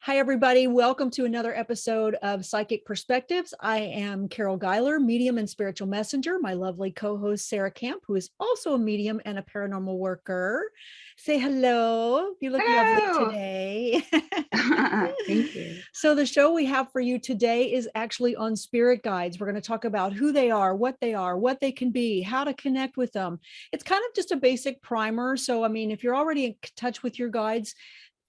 Hi, everybody. Welcome to another episode of Psychic Perspectives. I am Carol Geiler, medium and spiritual messenger. My lovely co-host, Sarah Camp, who is also a medium and a paranormal worker. Say hello. You look lovely Hello. today. Thank you. So the show we have for you today is actually on spirit guides. We're going to talk about who they are, what they can be, how to connect with them. It's kind of just a basic primer. So, I mean, if you're already in touch with your guides,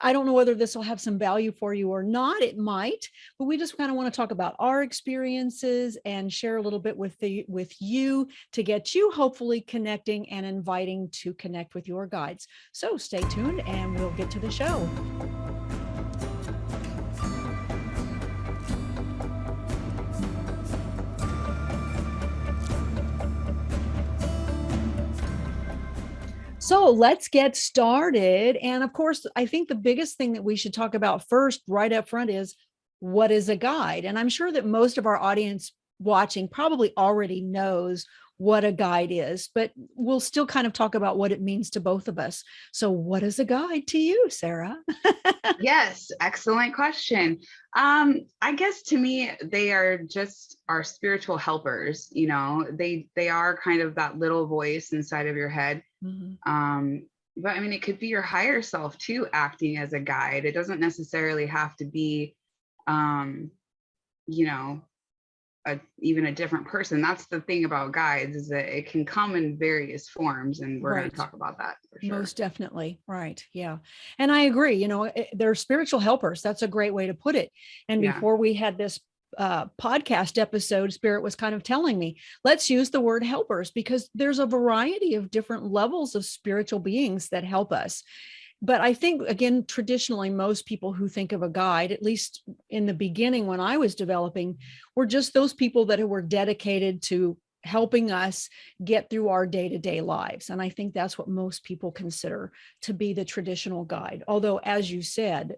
I don't know whether this will have some value for you or not. It might, but we just kind of want to talk about our experiences and share a little bit with you to get you hopefully connecting and inviting to connect with your guides. So stay tuned and we'll get to the show. So let's get started. And of course, I think the biggest thing that we should talk about first, right up front, is what is a guide? And I'm sure that most of our audience watching probably already knows what a guide is, but we'll still kind of talk about what it means to both of us. So what is a guide to you, Sarah? Yes, excellent question. I guess to me, they are just our spiritual helpers. They are kind of that little voice inside of your head. But I mean, it could be your higher self too, acting as a guide. It doesn't necessarily have to be, you know, even a different person. That's the thing about guides, is that it can come in various forms, and we're going to talk about that for sure. Most definitely. Right. Yeah. And I agree, they're spiritual helpers. That's a great way to put it. And before we had this podcast episode, Spirit was kind of telling me, let's use the word helpers, because there's a variety of different levels of spiritual beings that help us. But I think, again, traditionally, most people who think of a guide, at least in the beginning when I was developing, were just those people that were dedicated to helping us get through our day-to-day lives. And I think that's what most people consider to be the traditional guide. Although, as you said,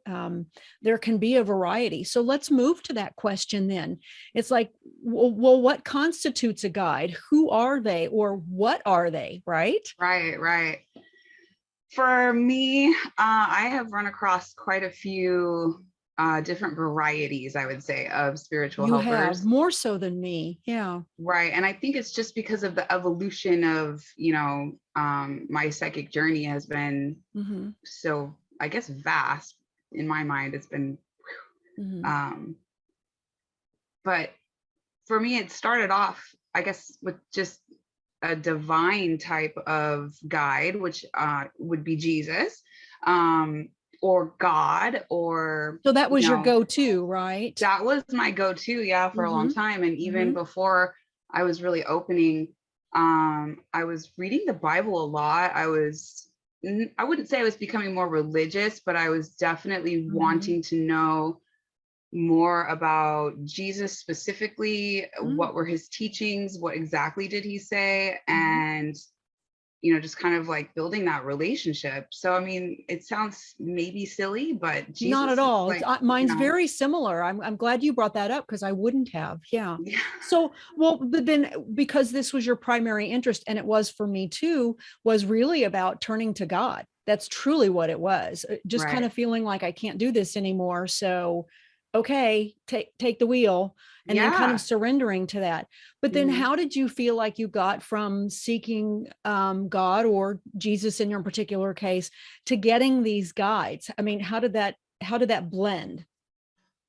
there can be a variety. So let's move to that question then. It's like, well, what constitutes a guide? Who are they, or what are they, right? Right. For me, I have run across quite a few different varieties, I would say, of spiritual helpers. You have, more so than me. Yeah. Right. And I think it's just because of the evolution of, my psychic journey has been so, I guess, vast in my mind. It's been, but for me, it started off, I guess, with just a divine type of guide, which would be Jesus, or God, or so that was your go-to, right? That was my go-to, for a long time. And even before I was really opening, I was reading the Bible a lot. I wouldn't say I was becoming more religious, but I was definitely wanting to know more about Jesus specifically. What were his teachings? What exactly did he say? And, just kind of like building that relationship. So, I mean, it sounds maybe silly, but Jesus, not at all. Mine's very similar. I'm glad you brought that up, because I wouldn't have. Yeah. So, well, but then, because this was your primary interest, and it was for me too, was really about turning to God. That's truly what it was. Just kind of feeling like I can't do this anymore. So, okay, take the wheel, and then kind of surrendering to that. But then how did you feel like you got from seeking God, or Jesus in your particular case, to getting these guides? I mean, how did that blend?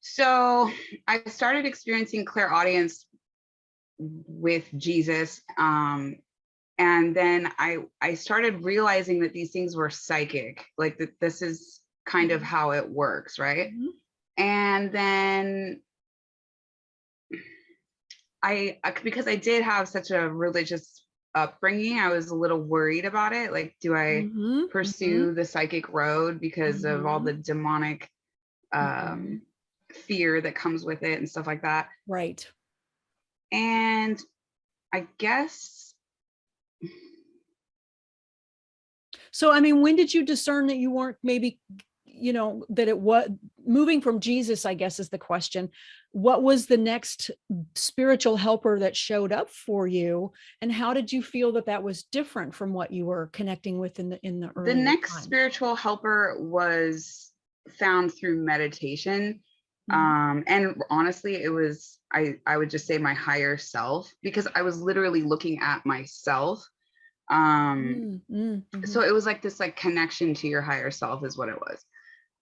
So I started experiencing clairaudience with Jesus. And then I started realizing that these things were psychic, like that this is kind of how it works, right? And then because I did have such a religious upbringing, I was a little worried about it. Like, do I pursue the psychic road because of all the demonic fear that comes with it and stuff like that? Right. And I guess. So, I mean, when did you discern that you weren't maybe, that it was moving from Jesus, I guess, is the question. What was the next spiritual helper that showed up for you? And how did you feel that was different from what you were connecting with in the early The next time? spiritual helper was found through meditation. And honestly, it was, I would just say my higher self, because I was literally looking at myself. So it was like this like connection to your higher self is what it was.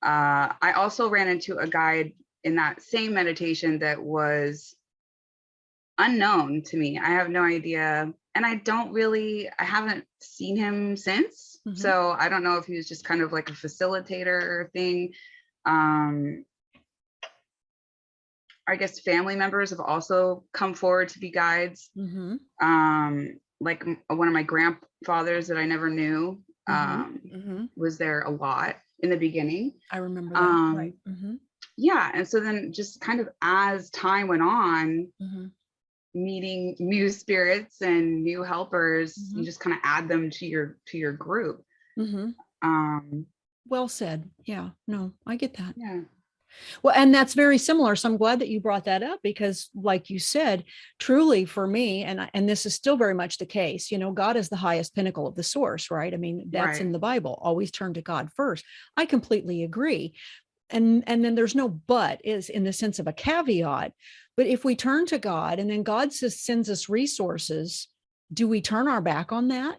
I also ran into a guide in that same meditation that was unknown to me. I have no idea. And I haven't seen him since. So I don't know if he was just kind of like a facilitator thing. I guess family members have also come forward to be guides. Like one of my grandfathers that I never knew was there a lot in the beginning. I remember that. Right. Yeah. And so then just kind of as time went on, meeting new spirits and new helpers, you just kind of add them to your group. Well said. Yeah, no, I get that. Yeah. Well, and that's very similar. So I'm glad that you brought that up, because like you said, truly for me, and this is still very much the case, you know, God is the highest pinnacle of the source, right? I mean, that's in the Bible. Always turn to God first. I completely agree. And then there's no but, is in the sense of a caveat. But if we turn to God and then God sends us resources, do we turn our back on that?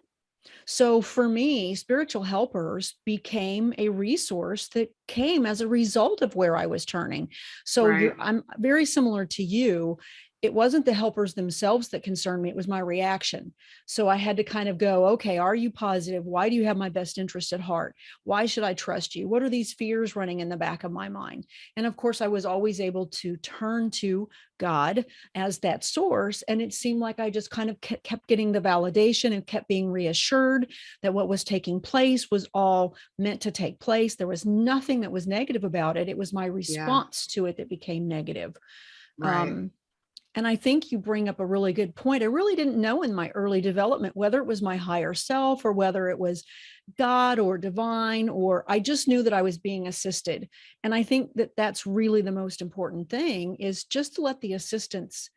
So for me, spiritual helpers became a resource that came as a result of where I was turning. So I'm very similar to you. It wasn't the helpers themselves that concerned me. It was my reaction. So I had to kind of go, okay, are you positive? Why do you have my best interest at heart? Why should I trust you? What are these fears running in the back of my mind? And of course, I was always able to turn to God as that source. And it seemed like I just kind of kept getting the validation and kept being reassured that what was taking place was all meant to take place. There was nothing that was negative about it. It was my response to it that became negative. And I think you bring up a really good point. I really didn't know in my early development whether it was my higher self or whether it was God or divine, or I just knew that I was being assisted. And I think that that's really the most important thing, is just to let the assistance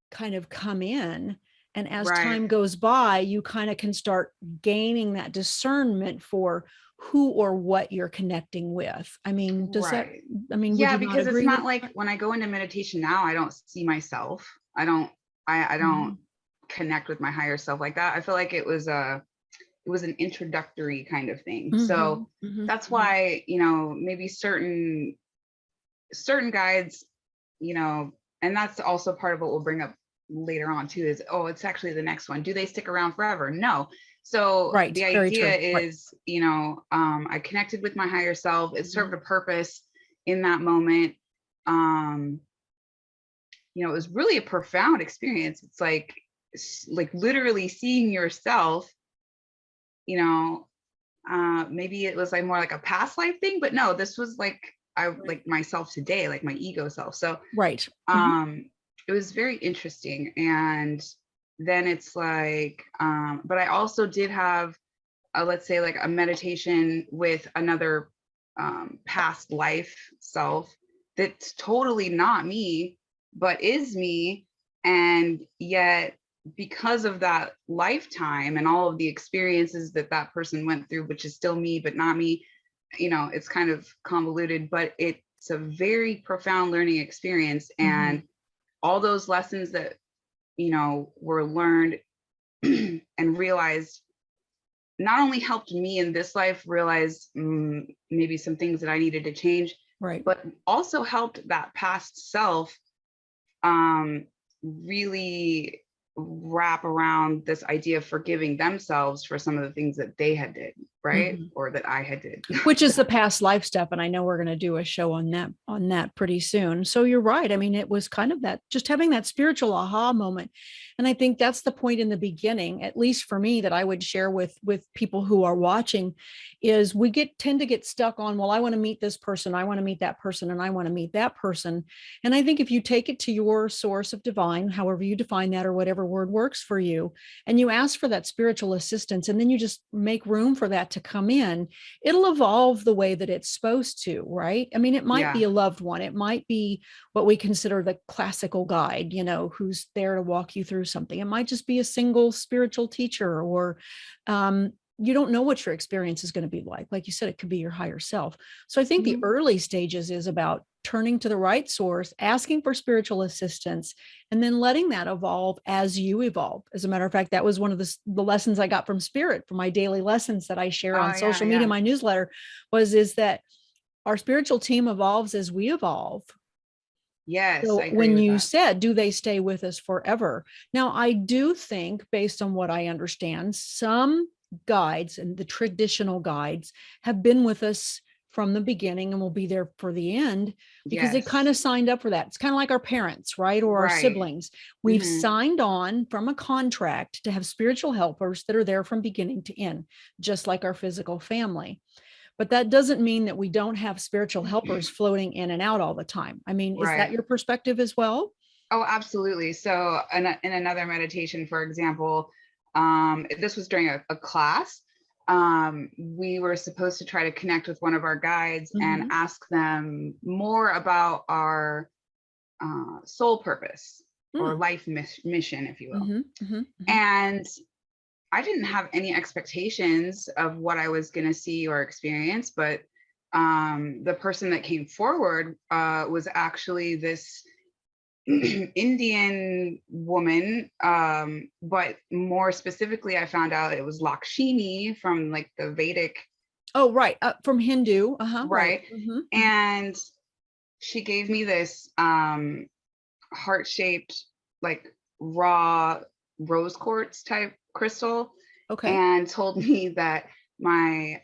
kind of come in. And as time goes by, you kind of can start gaining that discernment for who or what you're connecting with. I mean, yeah, because it's not like when I go into meditation now, I don't see myself. I don't connect with my higher self like that. I feel like it was an introductory kind of thing. So that's why, you know, maybe certain guides, you know, and that's also part of what we'll bring up later on too, is, oh, it's actually the next one. Do they stick around forever? No. So the idea is, you know, I connected with my higher self. It served a purpose in that moment. You know, it was really a profound experience. It's like literally seeing yourself, you know, maybe it was like more like a past life thing, but no, this was like, like myself today, like my ego self. So, it was very interesting. And then it's like, but I also did have, let's say like a meditation with another past life self that's totally not me, but is me. And yet, because of that lifetime and all of the experiences that that person went through, which is still me, but not me, you know, it's kind of convoluted, but it's a very profound learning experience. And all those lessons that, you know, were learned and realized not only helped me in this life realize maybe some things that I needed to change, but also helped that past self really wrap around this idea of forgiving themselves for some of the things that they had did, or that I had did, which is the past life stuff. And I know we're going to do a show on that pretty soon. So you're right. I mean, it was kind of that, just having that spiritual aha moment. And I think that's the point in the beginning, at least for me, that I would share with people who are watching, is we tend to get stuck on, well, I want to meet this person, I want to meet that person, and I want to meet that person. And I think if you take it to your source of divine, however you define that, or whatever word works for you, and you ask for that spiritual assistance, and then you just make room for that to come in, it'll evolve the way that it's supposed to, right? I mean, it might be a loved one. It might be what we consider the classical guide, you know, who's there to walk you through something. It might just be a single spiritual teacher, or you don't know what your experience is going to be like. Like you said, it could be your higher self. So I think the early stages is about turning to the right source, asking for spiritual assistance, and then letting that evolve as you evolve. As a matter of fact, that was one of the lessons I got from Spirit, from my daily lessons that I share on social media, my newsletter, is that our spiritual team evolves as we evolve. Yes. So when you said, do they stay with us forever? Now, I do think, based on what I understand, some guides and the traditional guides have been with us from the beginning and will be there for the end, because they kind of signed up for that. It's kind of like our parents, right? Or our siblings. We've signed on from a contract to have spiritual helpers that are there from beginning to end, just like our physical family. But that doesn't mean that we don't have spiritual helpers floating in and out all the time. I mean, is that your perspective as well? Oh, absolutely. So in another meditation, for example, this was during a class. We were supposed to try to connect with one of our guides and ask them more about our soul purpose or life mission, if you will. And I didn't have any expectations of what I was going to see or experience, but the person that came forward was actually this Indian woman, but more specifically, I found out it was Lakshmi from like the Vedic. Oh, right. From Hindu. Right. And she gave me this heart-shaped, like raw rose quartz type crystal. Okay. And told me that my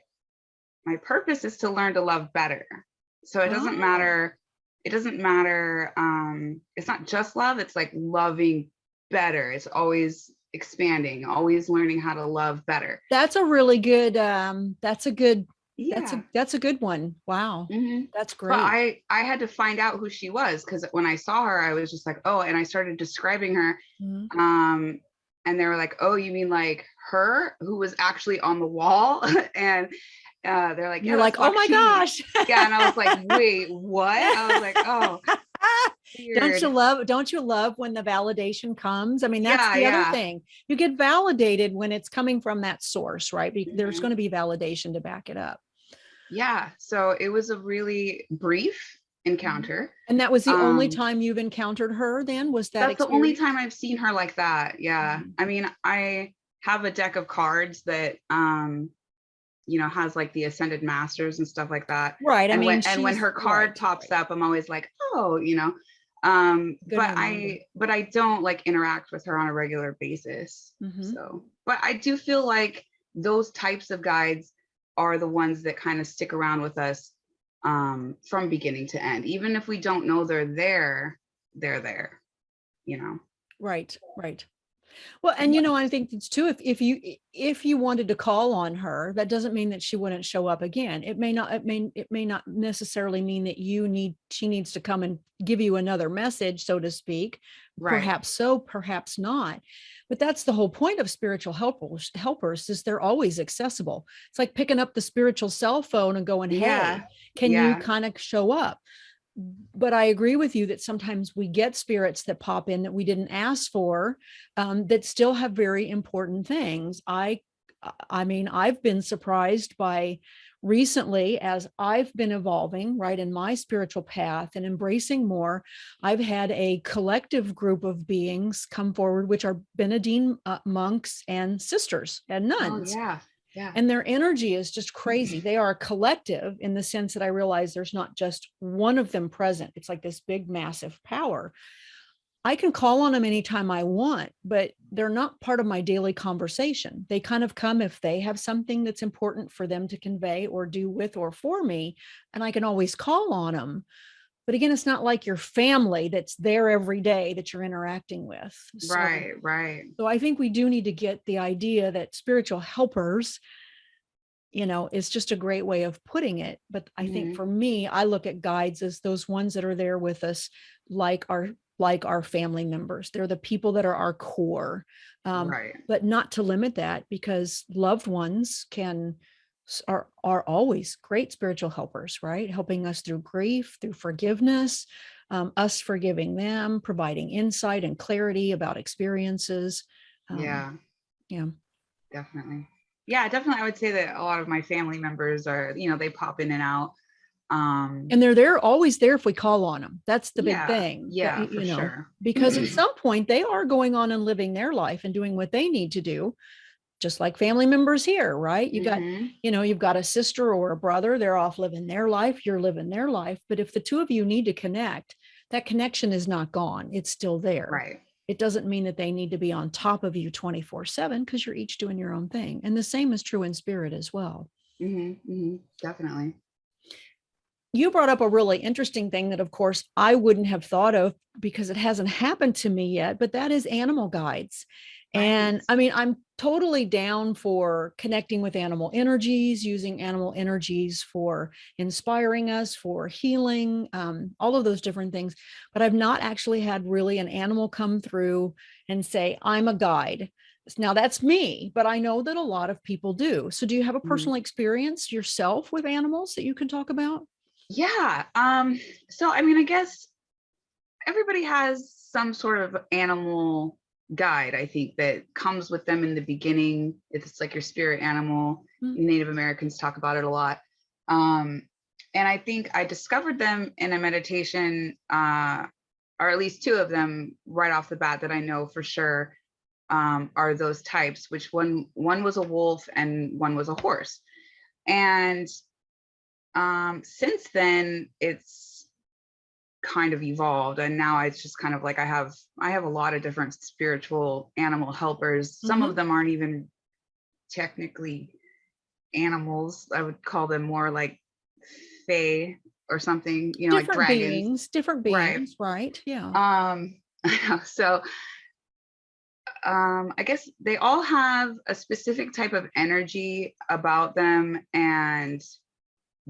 purpose is to learn to love better. So it doesn't matter. It doesn't matter. It's not just love. It's like loving better. It's always expanding, always learning how to love better. That's a really good, that's a good one. Wow. That's great. But I had to find out who she was, because when I saw her, I was just like, oh, and I started describing her. And they were like, oh, you mean like her who was actually on the wall? And they're like, you're like, oh my gosh. Yeah. And I was like, wait, what? I was like, oh, weird. Don't you love when the validation comes? I mean, that's the other thing. You get validated when it's coming from that source, right? There's going to be validation to back it up. Yeah. So it was a really brief encounter. And that was the only time you've encountered her then? Was that that's the only time I've seen her like that. Yeah. I mean, I have a deck of cards that has like the ascended masters and stuff like that. Right. And when her card pops up, I'm always like, oh, but I don't like interact with her on a regular basis. So, but I do feel like those types of guides are the ones that kind of stick around with us from beginning to end. Even if we don't know they're there, Right. Well, and I think it's too, if you wanted to call on her, that doesn't mean that she wouldn't show up again. It may not necessarily mean that she needs to come and give you another message, so to speak. Right. Perhaps so, perhaps not. But that's the whole point of spiritual helpers is they're always accessible. It's like picking up the spiritual cell phone and going, hey, can you kind of show up? But I agree with you that sometimes we get spirits that pop in that we didn't ask for, that still have very important things. I mean, I've been surprised by recently, as I've been evolving right in my spiritual path and embracing more, I've had a collective group of beings come forward, which are Benedictine monks and sisters and nuns. Oh, yeah. Yeah. And their energy is just crazy. They are a collective in the sense that I realize there's not just one of them present. It's like this big, massive power. I can call on them anytime I want, but they're not part of my daily conversation. They kind of come if they have something that's important for them to convey or do with or for me, and I can always call on them. But again, it's not like your family that's there every day that you're interacting with. So, right. So I think we do need to get the idea that spiritual helpers, is just a great way of putting it. But I think for me, I look at guides as those ones that are there with us, like our family members. They're the people that are our core, but not to limit that, because loved ones are always great spiritual helpers, right? Helping us through grief, through forgiveness, us forgiving them, providing insight and clarity about experiences. Yeah, definitely. Yeah, definitely. I would say that a lot of my family members are, they pop in and out. And they're there, always there if we call on them. That's the big Yeah, thing that, yeah, for sure. because at some point they are going on and living their life and doing what they need to do, just like family members here, right? You got, Mm-hmm. you've got a sister or a brother, they're off living their life, you're living their life. But if the two of you need to connect, that connection is not gone. It's still there. Right. It doesn't mean that they need to be on top of you 24/7 because you're each doing your own thing. And the same is true in spirit as well. Mm-hmm. Mm-hmm. Definitely. You brought up a really interesting thing that, of course, I wouldn't have thought of because it hasn't happened to me yet, but that is animal guides. Right. And I mean, I'm totally down for connecting with animal energies, using animal energies for inspiring us, for healing, all of those different things. But I've not actually had really an animal come through and say, I'm a guide. Now that's me, but I know that a lot of people do. So do you have a Mm-hmm. personal experience yourself with animals that you can talk about? Yeah. So I mean, I guess everybody has some sort of animal guide, I think, that comes with them in the beginning. It's like your spirit animal. Mm. Native Americans talk about it a lot. Um, and I think I discovered them in a meditation, or at least two of them right off the bat that I know for sure are those types, which one was a wolf and one was a horse. And since then, it's kind of evolved, and now it's just kind of like I have a lot of different spiritual animal helpers. Some Mm-hmm. of them aren't even technically animals. I would call them more like fae or something, like dragons. Different Right. beings, right? Yeah. um so I guess they all have a specific type of energy about them, and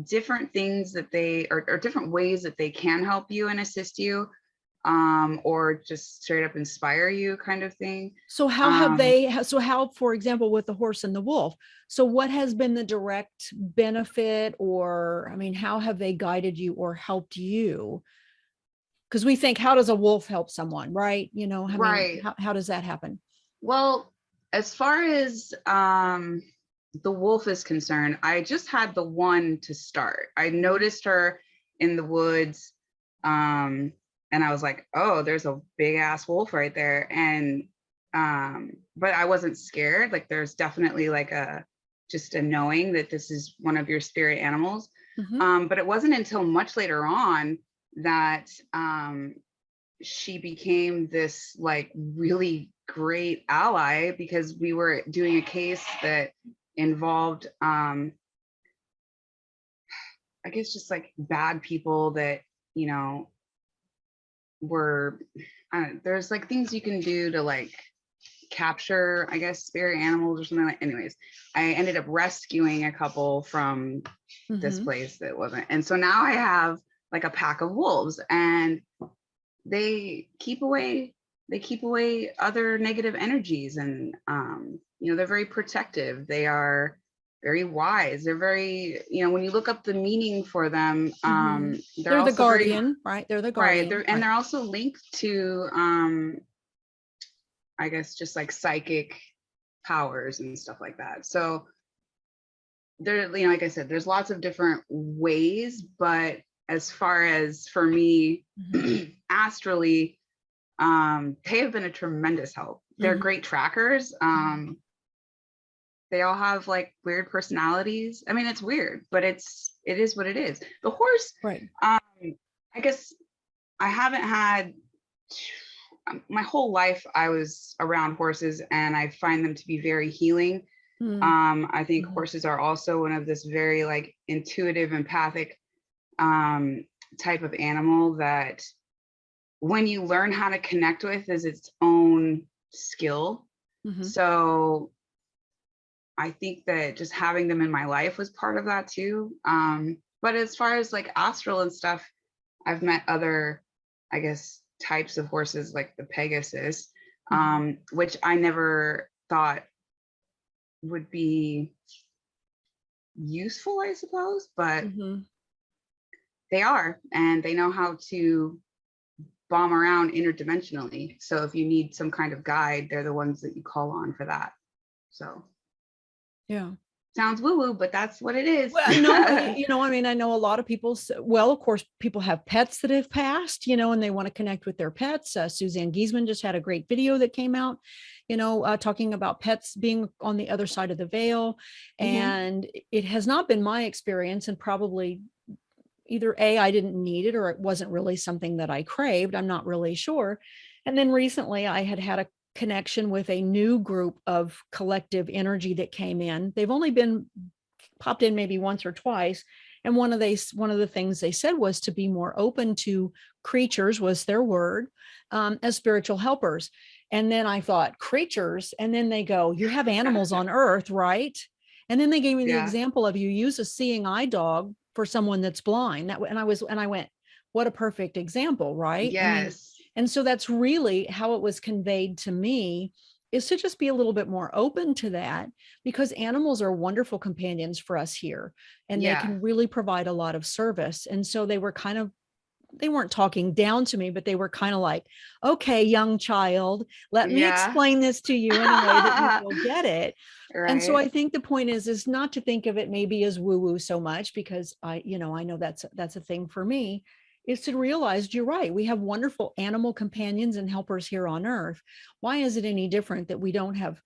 different things that they or different ways that they can help you and assist you, or just straight up inspire you, kind of thing. So how, for example, with the horse and the wolf, so what has been the direct benefit, or, I mean, how have they guided you or helped you? Because we think, how does a wolf help someone, right? I mean, Right. how does that happen? Well, as far as the wolf is concerned, I just had the one to start. I noticed her in the woods, and I was like, oh, there's a big ass wolf right there. And but I wasn't scared. Like, there's definitely like just a knowing that this is one of your spirit animals. Mm-hmm. But it wasn't until much later on that she became this like really great ally, because we were doing a case that involved I guess just like bad people that you know were there's like things you can do to like capture, I guess, spirit animals or something. Like, anyways, I ended up rescuing a couple from this Mm-hmm. place that wasn't, and so now I have like a pack of wolves, and they keep away other negative energies. And they're very protective, they are very wise, they're very, when you look up the meaning for them, Mm-hmm. they're They're the also very guardian, right? They're the right. guardian, And right? they're also linked to I guess just like psychic powers and stuff like that. So there, like I said, there's lots of different ways, but as far as for me, Mm-hmm. astrally, they have been a tremendous help. They're Mm-hmm. great trackers. They all have like weird personalities. I mean, it's weird, but it is what it is. The horse, Right. I guess I haven't had my whole life I was around horses, and I find them to be very healing. I think Mm-hmm. horses are also one of this very like intuitive, empathic type of animal that when you learn how to connect with is its own skill. Mm-hmm. So I think that just having them in my life was part of that too. But as far as like astral and stuff, I've met other, I guess, types of horses like the Pegasus, Mm-hmm. which I never thought would be useful, I suppose, but Mm-hmm. they are, and they know how to bomb around interdimensionally. So if you need some kind of guide, they're the ones that you call on for that. So Yeah. Sounds woo-woo, but that's what it is. Well, no, I mean, I know a lot of people, well, of course, people have pets that have passed, and they want to connect with their pets. Suzanne Giesman just had a great video that came out, talking about pets being on the other side of the veil. And it has not been my experience, and probably either I didn't need it, or it wasn't really something that I craved. I'm not really sure. And then recently I had a connection with a new group of collective energy that came in. They've only been popped in maybe once or twice. And one of the things they said was to be more open to creatures, was their word, as spiritual helpers. And then I thought, creatures. And then they go, you have animals on earth, right? And then they gave me the example of, you use a seeing eye dog for someone that's blind. And I went, what a perfect example, right? Yes. I mean, and so that's really how it was conveyed to me, is to just be a little bit more open to that, because animals are wonderful companions for us here, and they can really provide a lot of service. And so they weren't talking down to me, but they were kind of like, okay, young child, let me explain this to you in a way that you will get it. Right. And so I think the point is not to think of it maybe as woo-woo so much, because I know that's a thing for me, is to realize, you're right, we have wonderful animal companions and helpers here on earth. Why is it any different that we don't have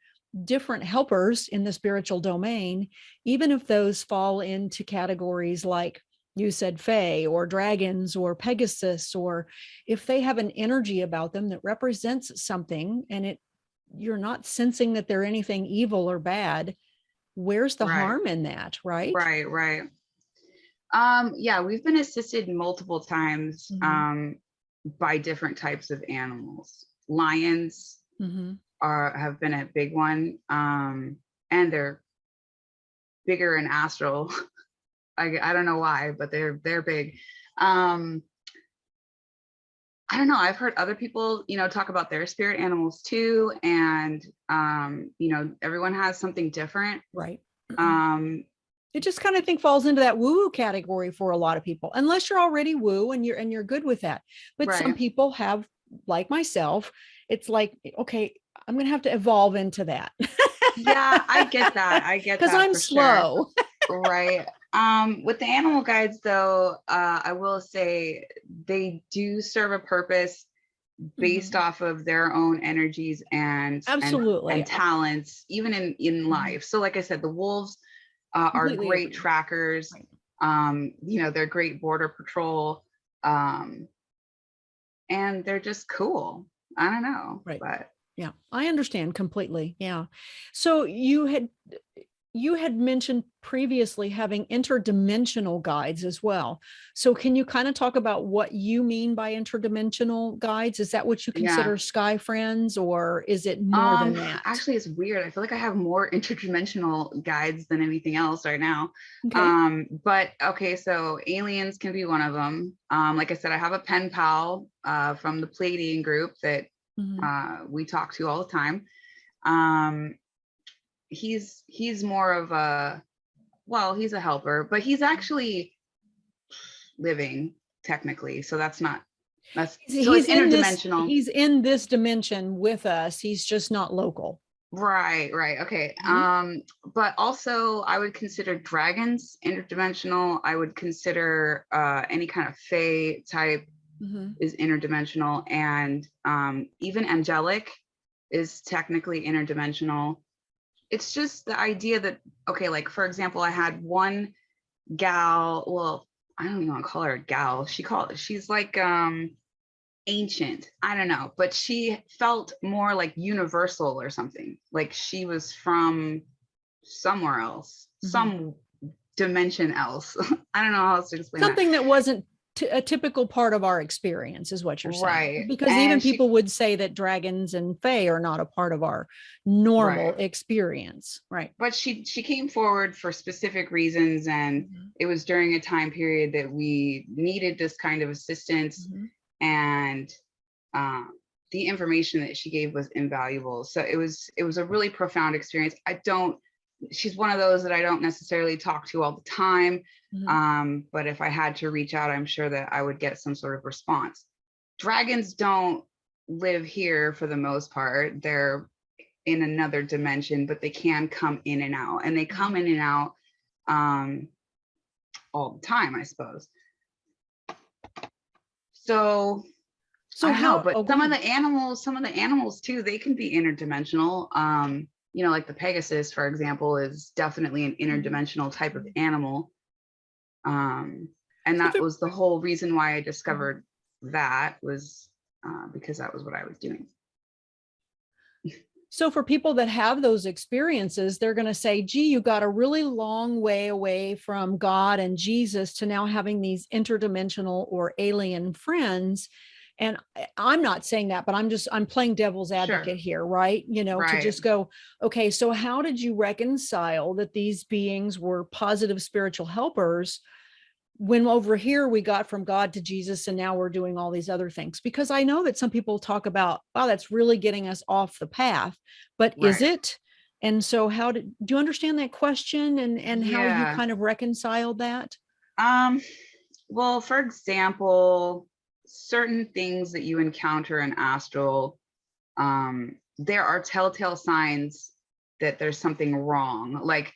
different helpers in the spiritual domain, even if those fall into categories like you said, Fae or dragons or Pegasus, or if they have an energy about them that represents something, and you're not sensing that they're anything evil or bad, where's the harm in that? Right. Right. Yeah, we've been assisted multiple times by different types of animals. Lions have been a big one, and they're bigger and astral. I don't know why, but they're big. I don't know. I've heard other people, talk about their spirit animals too, and everyone has something different. Right. It just kind of falls into that woo-woo category for a lot of people, unless you're already woo and you're good with that. But some people have, like myself, it's like, okay, I'm going to have to evolve into that. Yeah, I get that. Because I'm slow. Sure. Right. With the animal guides, though, I will say they do serve a purpose based off of their own energies and talents, even in life. So like I said, the wolves are great trackers. Right. They're great border patrol, and they're just cool. I don't know. Right. But yeah, I understand completely. Yeah. So you had mentioned previously having interdimensional guides as well. So can you kind of talk about what you mean by interdimensional guides? Is that what you consider sky friends, or is it more than that? Actually, it's weird. I feel like I have more interdimensional guides than anything else right now. Okay. But okay, so aliens can be one of them. Like I said, I have a pen pal from the Pleiadian group that we talk to all the time. He's more of he's a helper, but he's actually living technically, so he's interdimensional. He's in this dimension with us, he's just not local. Right. Okay. But also I would consider dragons interdimensional. I would consider any kind of fae type is interdimensional, and even angelic is technically interdimensional. It's just the idea that, okay, like for example, I had one gal, well, I don't even want to call her a gal. She's like ancient. I don't know, but she felt more like universal or something. Like she was from somewhere else, some dimension else. I don't know how else to explain something that wasn't a typical part of our experience, is what you're saying. Right. Because even people would say that dragons and fae are not a part of our normal experience. Right. But she came forward for specific reasons, and it was during a time period that we needed this kind of assistance, and the information that she gave was invaluable. So it was a really profound experience. She's one of those that I don't necessarily talk to all the time. But if I had to reach out, I'm sure that I would get some sort of response. Dragons don't live here for the most part. They're in another dimension, but they can come in and out, and they come in and out all the time, I suppose. So I don't know, but some of the animals too, they can be interdimensional. You know, like the Pegasus, for example, is definitely an interdimensional type of animal. And that was the whole reason why I discovered that was because that was what I was doing. So for people that have those experiences, they're going to say, gee, you got a really long way away from God and Jesus to now having these interdimensional or alien friends. And I'm not saying that, but I'm playing devil's advocate here, right? You know, to just go, okay, so how did you reconcile that these beings were positive spiritual helpers when over here we got from God to Jesus and now we're doing all these other things? Because I know that some people talk about, wow, that's really getting us off the path, but is it? And so do you understand that question and how you kind of reconciled that? Well, for example, certain things that you encounter in astral, there are telltale signs that there's something wrong. Like,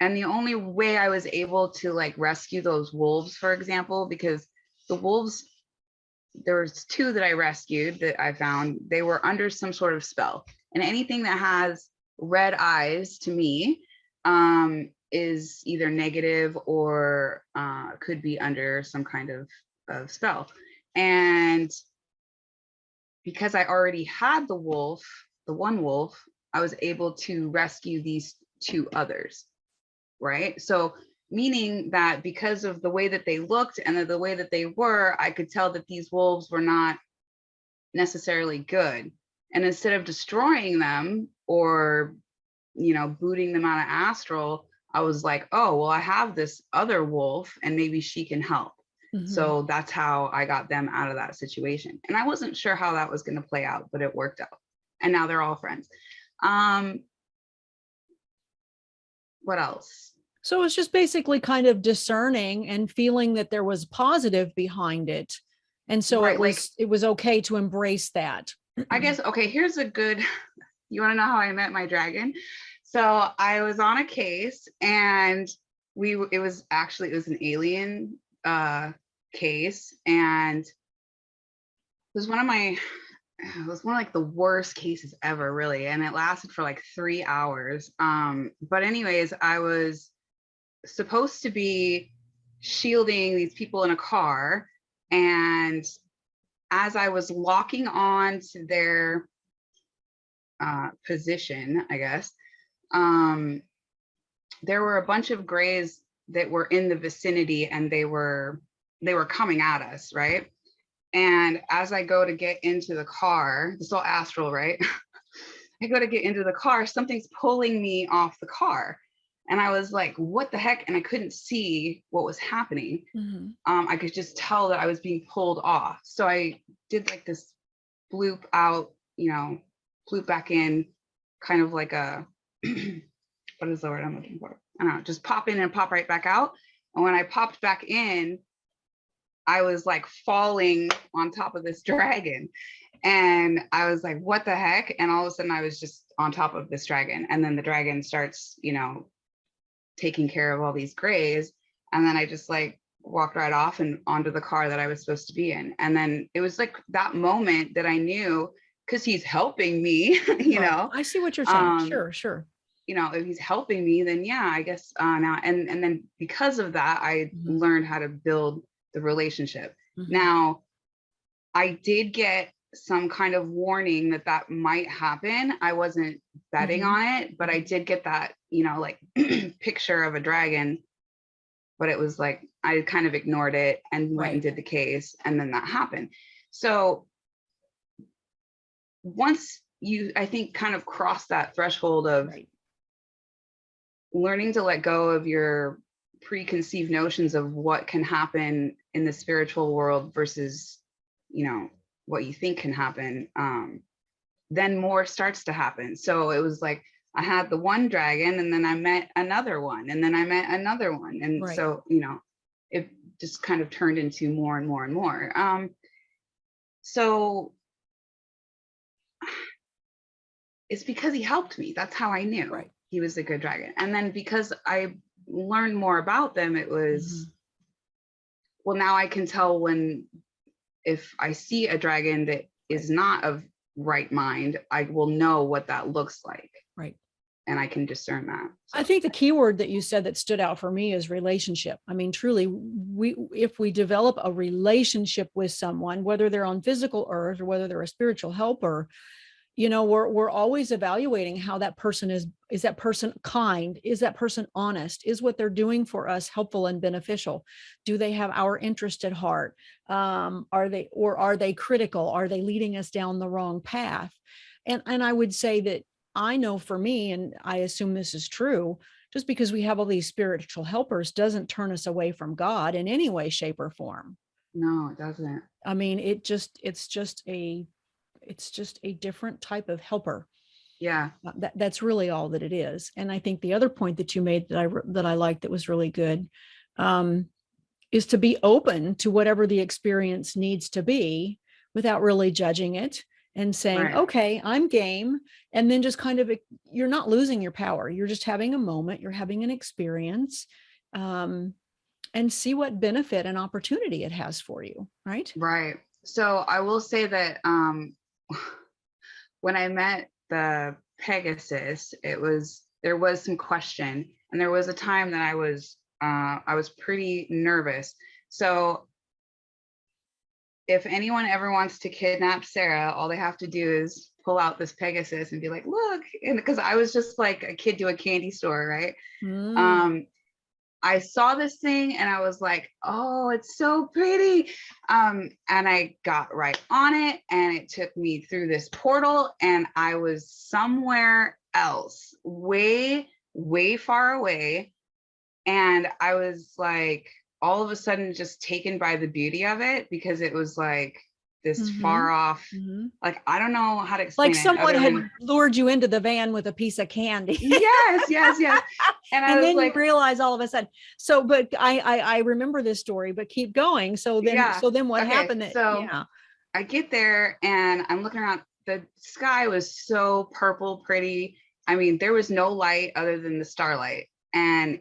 and the only way I was able to like rescue those wolves, for example, because the wolves, there was 2 that I rescued that I found, they were under some sort of spell. And anything that has red eyes to me is either negative or could be under some kind of spell. And because I already had the one wolf, I was able to rescue these 2 others. Right. So meaning that because of the way that they looked and the way that they were, I could tell that these wolves were not necessarily good. And instead of destroying them or, you know, booting them out of astral, I was like, oh, well, I have this other wolf and maybe she can help. So that's how I got them out of that situation. And I wasn't sure how that was going to play out, but it worked out. And now they're all friends. What else? So it's just basically kind of discerning and feeling that there was positive behind it. And so it was okay to embrace that. I guess, okay, here's a good, you want to know how I met my dragon? So I was on a case and it was an alien case, and it was one of like the worst cases ever, really. And it lasted for like 3 hours. But anyways, I was supposed to be shielding these people in a car. And as I was locking on to their position, I guess, there were a bunch of grays that were in the vicinity, and they were coming at us, right? And as I go to get into the car, it's all astral, right? I go to get into the car, something's pulling me off the car. And I was like, what the heck? And I couldn't see what was happening. I could just tell that I was being pulled off. So I did like this bloop out, you know, bloop back in, kind of like a, what is the word I'm looking for? I don't know, just pop in and pop right back out. And when I popped back in, I was like falling on top of this dragon. And I was like, what the heck? And all of a sudden I was just on top of this dragon. And then the dragon starts, you know, taking care of all these grays. And then I just like walked right off and onto the car that I was supposed to be in. And then it was like that moment that I knew, because he's helping me, you know. I see what you're saying. Sure. You know, if he's helping me, then yeah, I guess now. And then because of that, I learned how to build the relationship. Now, I did get some kind of warning that might happen. I wasn't betting on it, but I did get that, you know, like picture of a dragon, but it was like, I kind of ignored it and went and did the case, and then that happened. So once you, I think, kind of cross that threshold of learning to let go of your preconceived notions of what can happen in the spiritual world versus, you know, what you think can happen, then more starts to happen. So it was like, I had the one dragon, and then I met another one, and then I met another one. And so, you know, it just kind of turned into more and more and more. So it's because he helped me. That's how I knew he was a good dragon. And then because I learned more about them, it was, well, now I can tell if I see a dragon that is not of right mind, I will know what that looks like. Right. And I can discern that. So. I think the key word that you said that stood out for me is relationship. I mean, truly, if we develop a relationship with someone, whether they're on physical earth or whether they're a spiritual helper, we're always evaluating how that person is that person kind? Is that person honest? Is what they're doing for us helpful and beneficial? Do they have our interest at heart? Are they critical? Are they leading us down the wrong path? And I would say that I know for me, and I assume this is true, just because we have all these spiritual helpers doesn't turn us away from God in any way, shape, or form. No, it doesn't. I mean, it's just a different type of helper. Yeah. That's really all that it is. And I think the other point that you made that I liked that was really good is to be open to whatever the experience needs to be without really judging it and saying, okay, I'm game. And then just kind of, you're not losing your power. You're just having a moment, you're having an experience, and see what benefit and opportunity it has for you. Right. Right. So I will say that when I met the Pegasus, there was some question, and there was a time that I was pretty nervous. So if anyone ever wants to kidnap Sarah, all they have to do is pull out this Pegasus and be like, look, and because I was just like a kid to a candy store, right? I saw this thing and I was like, oh, it's so pretty. And I got right on it, and it took me through this portal, and I was somewhere else, way, way far away. And I was like, all of a sudden just taken by the beauty of it, because it was like this far off, like, I don't know how to explain like it. Someone had lured you into the van with a piece of candy. Yes. And then like, you realize all of a sudden. So, but I remember this story, but keep going. So then what happened? I get there and I'm looking around. The sky was so purple pretty. I mean, there was no light other than the starlight. And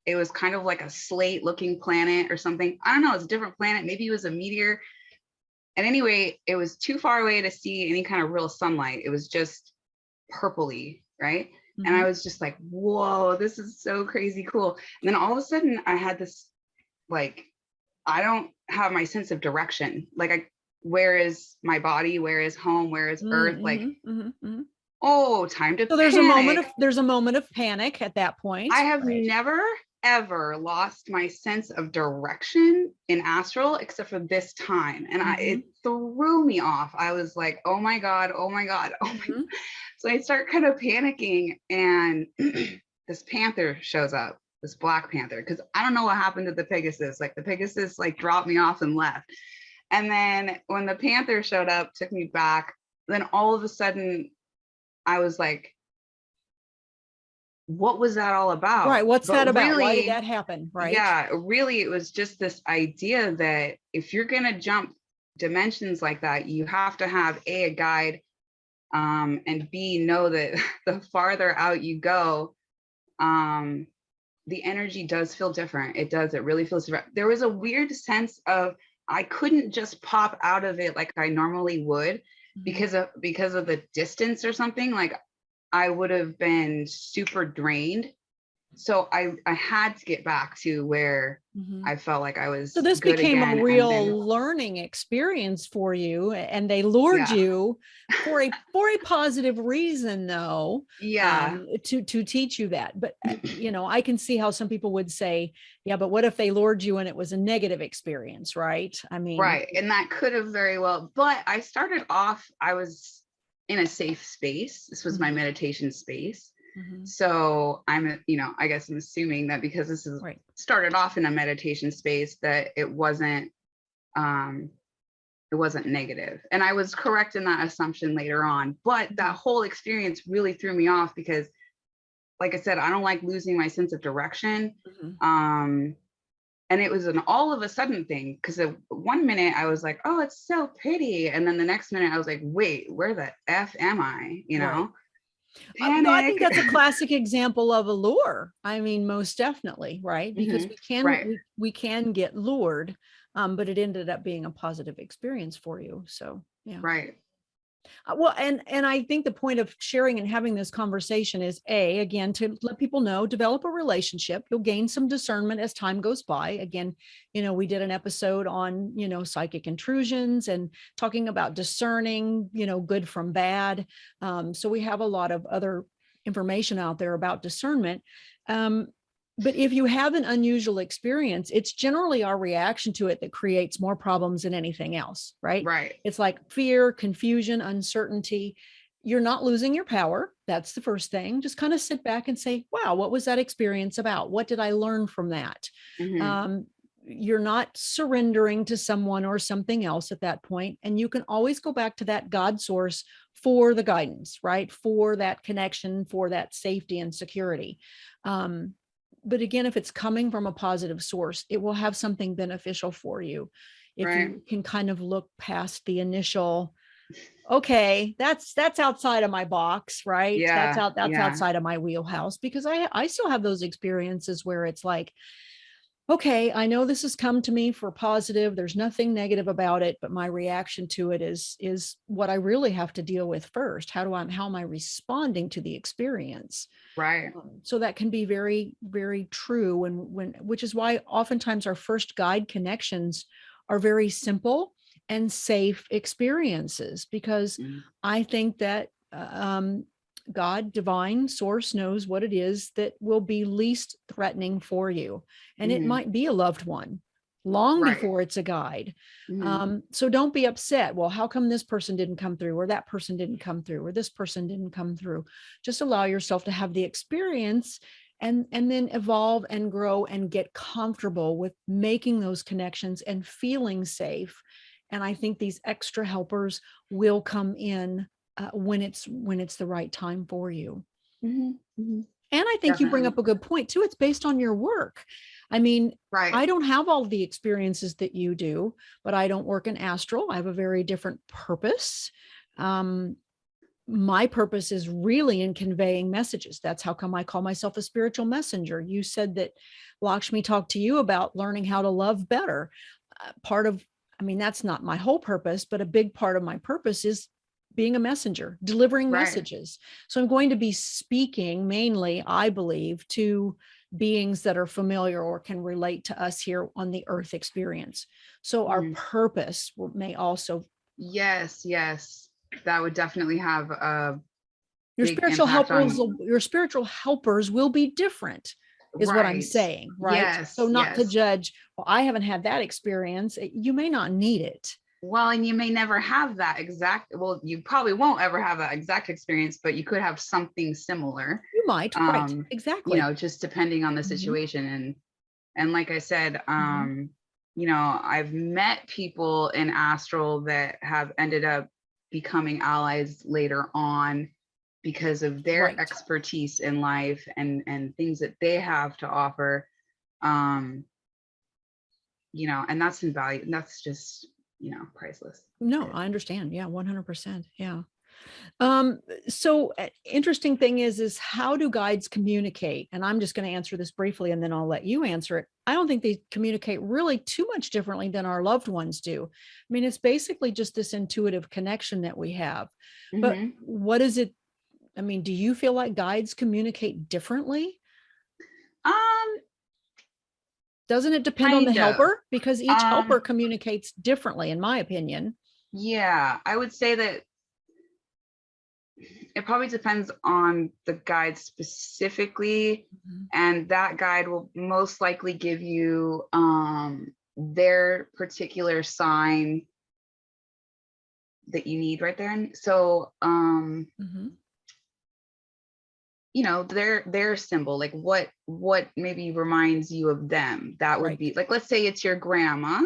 it was kind of like a slate looking planet or something. I don't know. It's a different planet. Maybe it was a meteor. And anyway, it was too far away to see any kind of real sunlight. It was just purpley, right? And I was just like, whoa, this is so crazy cool. And then all of a sudden I had this, like, I don't have my sense of direction. Like, where is my body? Where is home? Where is Earth? Like, oh, time to so panic. There's a moment of panic at that point. I have never ever lost my sense of direction in astral except for this time, and it threw me off. I was like, oh my god. So I start kind of panicking, and this panther shows up, this black panther, because I don't know what happened to the Pegasus. Like, the Pegasus like dropped me off and left. And then when the panther showed up, took me back, then all of a sudden I was like, what was that all about? Right. What's that about? Really, why did that happen? Right. Yeah. Really, it was just this idea that if you're going to jump dimensions like that, you have to have a guide, and B, know that the farther out you go, the energy does feel different. It does. It really feels different. There was a weird sense of, I couldn't just pop out of it like I normally would because of the distance or something. Like, I would have been super drained. So I had to get back to where I felt like I was. So this became a real learning experience for you, and they lured you for a positive reason, though. Yeah. To teach you that. But I can see how some people would say, yeah, but what if they lured you and it was a negative experience, right? I mean, right. And that could have very well. But I started off, I was in a safe space. This was my meditation space. So I'm, I guess I'm assuming that because this is started off in a meditation space, that it wasn't negative. And I was correct in that assumption later on. But that whole experience really threw me off because, like I said, I don't like losing my sense of direction. And it was an all of a sudden thing, because one minute I was like, oh, it's so pretty. And then the next minute I was like, wait, where the F am I? No, I think Panic. that's a classic example of a lure. I mean, most definitely, right? Because Right. we can get lured, but it ended up being a positive experience for you. So yeah. Right. Well, and I think the point of sharing and having this conversation is again, to let people know, develop a relationship. You'll gain some discernment as time goes by. Again, we did an episode on, psychic intrusions and talking about discerning, good from bad. So we have a lot of other information out there about discernment. But if you have an unusual experience, it's generally our reaction to it that creates more problems than anything else, right? Right. It's like fear, confusion, uncertainty. You're not losing your power. That's the first thing. Just kind of sit back and say, wow, what was that experience about? What did I learn from that? You're not surrendering to someone or something else at that point. And you can always go back to that God source for the guidance, right? For that connection, for that safety and security. But again, if it's coming from a positive source, it will have something beneficial for you. If you can kind of look past the initial, okay, that's outside of my box, right? Yeah. That's outside of my wheelhouse, because I still have those experiences where it's like, okay, I know this has come to me for positive. There's nothing negative about it, but my reaction to it is what I really have to deal with first. How am I responding to the experience? Right. So that can be very, very true. Which is why oftentimes our first guide connections are very simple and safe experiences, because I think that God, divine source, knows what it is that will be least threatening for you. And it might be a loved one long before it's a guide. So don't be upset. Well, how come this person didn't come through, or that person didn't come through, or this person didn't come through? Just allow yourself to have the experience, and then evolve and grow and get comfortable with making those connections and feeling safe. And I think these extra helpers will come in when it's the right time for you. And I think you bring up a good point too. It's based on your work. I mean, I don't have all the experiences that you do, but I don't work in astral. I have a very different purpose. My purpose is really in conveying messages. That's how come I call myself a spiritual messenger. You said that Lakshmi talked to you about learning how to love better. That's not my whole purpose, but a big part of my purpose is being a messenger, delivering messages. So I'm going to be speaking mainly, I believe, to beings that are familiar or can relate to us here on the earth experience. So our purpose may also. Yes. That would definitely have a your spiritual helpers will be different, is what I'm saying, right? Yes. So not to judge, well, I haven't had that experience. You may not need it. Well, and you may never have that you probably won't ever have that exact experience, but you could have something similar. You might, right? Exactly. Just depending on the situation. And like I said, I've met people in astral that have ended up becoming allies later on because of their expertise in life and things that they have to offer. And that's invaluable. That's just, priceless. No, I understand. Yeah, 100%. Yeah. So interesting thing is how do guides communicate? And I'm just going to answer this briefly and then I'll let you answer it. I don't think they communicate really too much differently than our loved ones do. I mean, it's basically just this intuitive connection that we have. But what is it? I mean, do you feel like guides communicate differently? Doesn't it depend on the helper? Because each helper communicates differently, in my opinion. Yeah, I would say that it probably depends on the guide specifically, and that guide will most likely give you their particular sign that you need right there. And so their symbol, like what maybe reminds you of them. That would be like, let's say it's your grandma.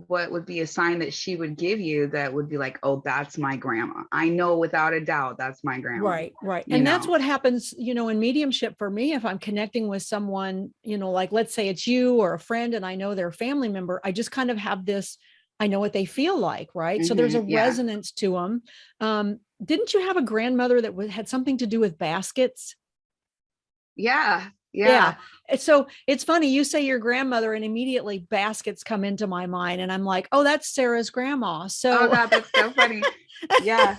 What would be a sign that she would give you that would be like, oh, that's my grandma. I know without a doubt that's my grandma. Right. And that's what happens, in mediumship for me. If I'm connecting with someone, like let's say it's you or a friend and I know they're a family member, I just kind of have this I know what they feel like, right? So there's a Yeah. resonance to them. Didn't you have a grandmother that had something to do with baskets? Yeah. Yeah. Yeah. So it's funny, you say your grandmother, and immediately baskets come into my mind. And I'm like, oh, that's Sarah's grandma. Oh So God, that's so funny. Yeah.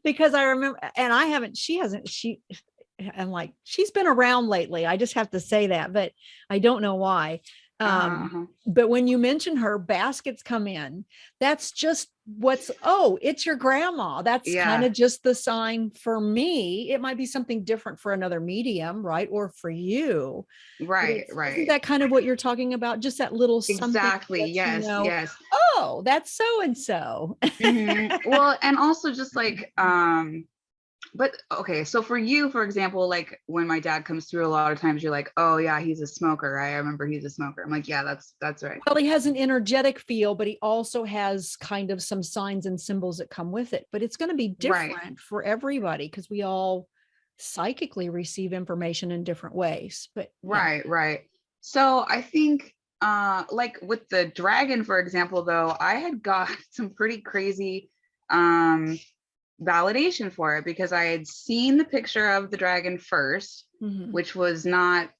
because I remember, and I haven't, she hasn't, I'm like, she's been around lately. I just have to say that, but I don't know why. Uh-huh. But when you mention her, baskets come in. That's just it's your grandma. That's kind Yeah. of just the sign for me. It might be something different for another medium, right? Or for you. But Right. isn't Right. that kind of what you're talking about? Just that little something that Exactly. lets you Yes. know, Yes. oh, that's so and so. Well, and also just like, but okay, so for you, for example, like when my dad comes through, a lot of times you're like, oh yeah, he's a smoker. I remember he's a smoker. I'm like, yeah, that's right. Well, he has an energetic feel, but he also has kind of some signs and symbols that come with it. But it's going to be Right. different for everybody because we all psychically receive information in different ways. But yeah. Right. Right. So I think like with the dragon, for example, though, I had got some pretty crazy um validation for it because I had seen the picture of the dragon first, Mm-hmm. which was not,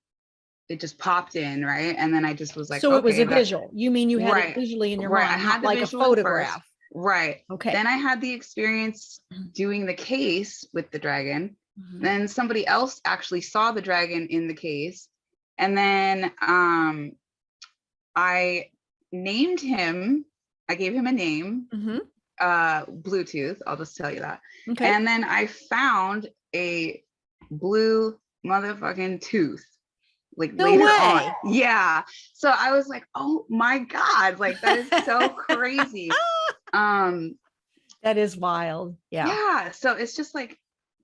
it just popped in, right? And then I just was like, So it was okay, a that visual. You mean you had it right, visually in your right. I mind, not had the like a visual first, photograph. right. Okay. Then I had the experience doing the case with the dragon. Mm-hmm. Then somebody else actually saw the dragon in the case. And then I named him, I gave him a name, Mm-hmm. Bluetooth, I'll just tell you that. Okay. And then I found a blue motherfucking tooth like No later on. way. Yeah. So I was like, oh my God, like that is so crazy. Um, That is wild. Yeah. yeah. So it's just like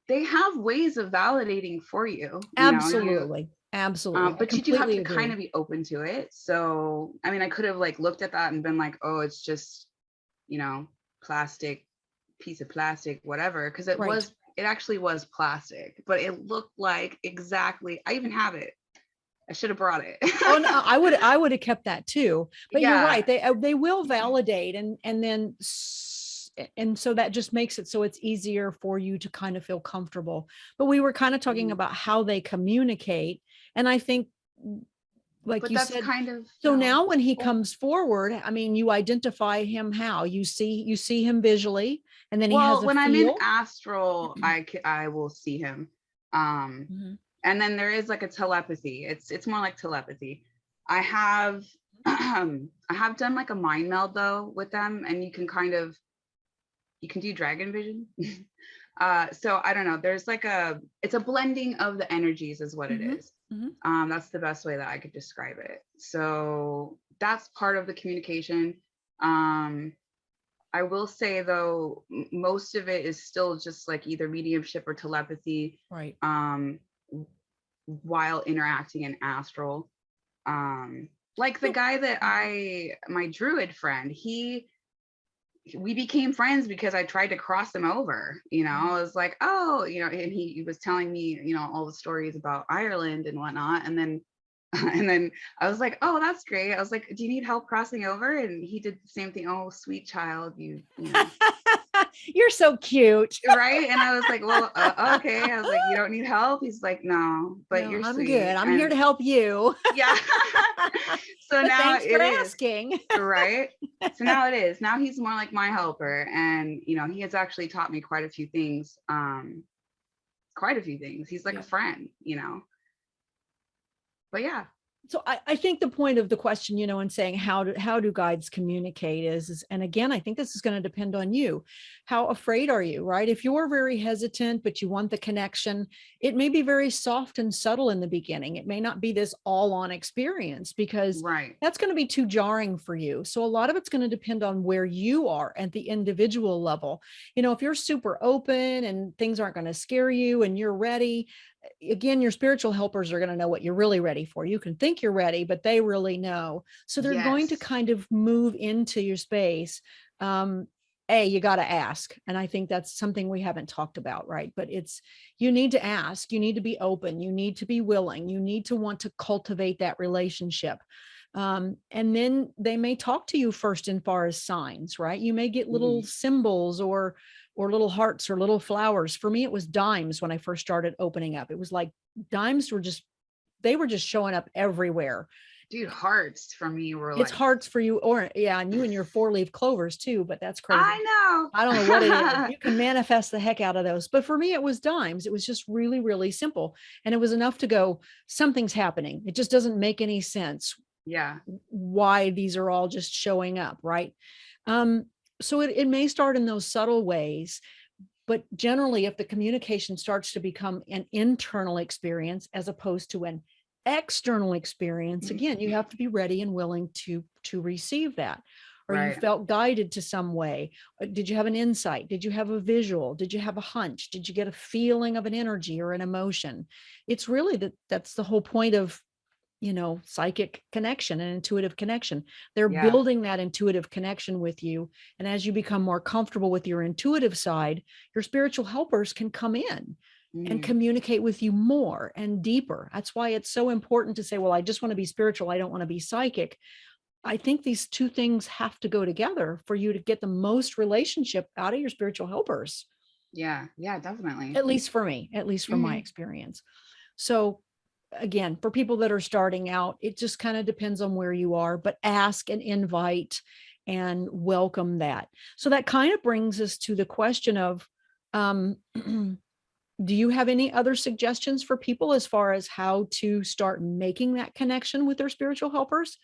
they have ways of validating for you, you know, Absolutely. Absolutely. I but you do have completely to kind agree. of be open to it. So I mean, I could have like looked at that and been like, oh, it's just, you know, plastic, piece of plastic, whatever, because Right. it actually was plastic, but it looked like exactly, I even have it. I should have brought it. Oh no, I would have kept that too. But you're Yeah. right. They will validate and then and so that just makes it so it's easier for you to kind of feel comfortable. But we were kind of talking Mhm. about how they communicate, and I think like But you that's said, kind of, so now when he well, comes forward, I mean, you identify him how? You see him visually, and then he has well, a when I'm in feel. astral, I will see him. Um, Mhm. and then there is like a telepathy. It's more like telepathy. I have I have done like a mind meld though with them, and you can kind of, you can do dragon vision. So I don't know. There's like it's a blending of the energies, is what it Mhm. is. Mhm. That's the best way that I could describe it. So that's part of the communication. Um, I will say though, most of it is still just like either mediumship or telepathy. Right. Um, while interacting in astral. Like the So, guy that my druid friend, we became friends because I tried to cross him over. You know, I was like, oh, you know, and he was telling me, you know, all the stories about Ireland and whatnot. And then and then I was like, oh, that's great. I was like, do you need help crossing over? And he did the same thing. Oh, sweet child, you know, you're so cute. right? And I was like, well, okay. I was like, you don't need help? He's like, no, but No, you're I'm good. sweet. I'm here And to help you. yeah. So But now thanks for it is, asking. right? So now it is. Now he's more like my helper. And, you know, he has actually taught me quite a few things. Quite a few things. He's like a Yeah. friend, you know. But yeah. So I think the point of the question, and saying how do guides communicate is, and again, I think this is going to depend on you. How afraid are you, right? If you're very hesitant, but you want the connection, it may be very soft and subtle in the beginning. It may not be this all on experience because Right. that's going to be too jarring for you. So a lot of it's going to depend on where you are at the individual level. If you're super open and things aren't going to scare you and you're ready, again, your spiritual helpers are going to know what you're really ready for. You can think you're ready, but they really know. So they're going to Yes. kind of move into your space. You got to ask. And I think that's something we haven't talked about, right? But you need to ask, you need to be open, you need to be willing, you need to want to cultivate that relationship. And then they may talk to you first in far as signs, right? You may get little symbols or little hearts or little flowers. For me, it was dimes when I first started opening up. It was like dimes were just, they were just showing up everywhere. Dude, hearts for me were It's like, hearts for you, or yeah, and you and your 4-leaf clovers too, but that's crazy. I I don't know what it is. know. You can manifest the heck out of those. But for me, it was dimes. It was just really, really simple. And it was enough to go, something's happening. It just doesn't make any sense Yeah. why these are all just showing up, right? So it may start in those subtle ways, but generally, if the communication starts to become an internal experience as opposed to an external experience, again, you have to be ready and willing to receive that. Or you Right. felt guided to some way. Did you have an insight? Did you have a visual? Did you have a hunch? Did you get a feeling of an energy or an emotion? It's really that's the whole point of, psychic connection and intuitive connection. They're Yeah. building that intuitive connection with you. And as you become more comfortable with your intuitive side, your spiritual helpers can come in and communicate with you more and deeper. That's why it's so important to say, well, I just want to be spiritual. I don't want to be psychic. I think these two things have to go together for you to get the most relationship out of your spiritual helpers. Yeah. Yeah, definitely. At least for me, at least from my experience. So again, for people that are starting out, it just kind of depends on where you are, but ask and invite and welcome that. So that kind of brings us to the question of, do you have any other suggestions for people as far as how to start making that connection with their spiritual helpers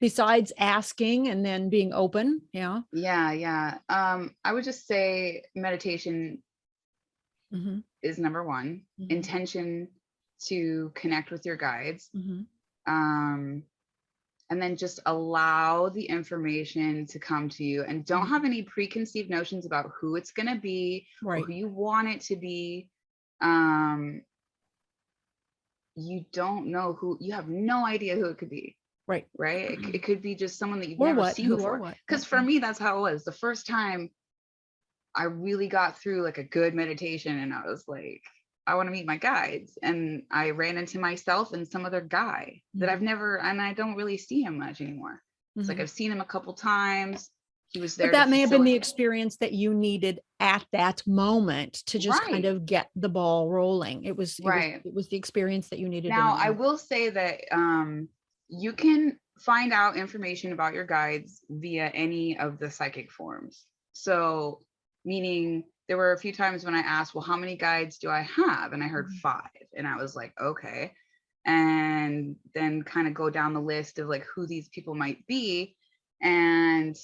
besides asking and then being open? Yeah. Yeah. Yeah. I would just say meditation Mm-hmm. is number one. Mm-hmm. Intention to connect with your guides. Mm-hmm. And then just allow the information to come to you, and don't have any preconceived notions about who it's going to be or who you want it to be. You don't know who, you have no idea who it could be. Right. It could be just someone that you've never seen before. Because for me, that's how it was. The first time I really got through like a good meditation, and I was like, I want to meet my guides. And I ran into myself and some other guy that I've never, and I don't really see him much anymore. It's like I've seen him a couple times. He was there. But that may have been the experience that you needed at that moment to just kind of get the ball rolling. It was the experience that you needed. Now, I will say that you can find out information about your guides via any of the psychic forms. So, meaning there were a few times when I asked, well, how many guides do I have? And I heard 5. And I was like, okay. And then kind of go down the list of like who these people might be. And,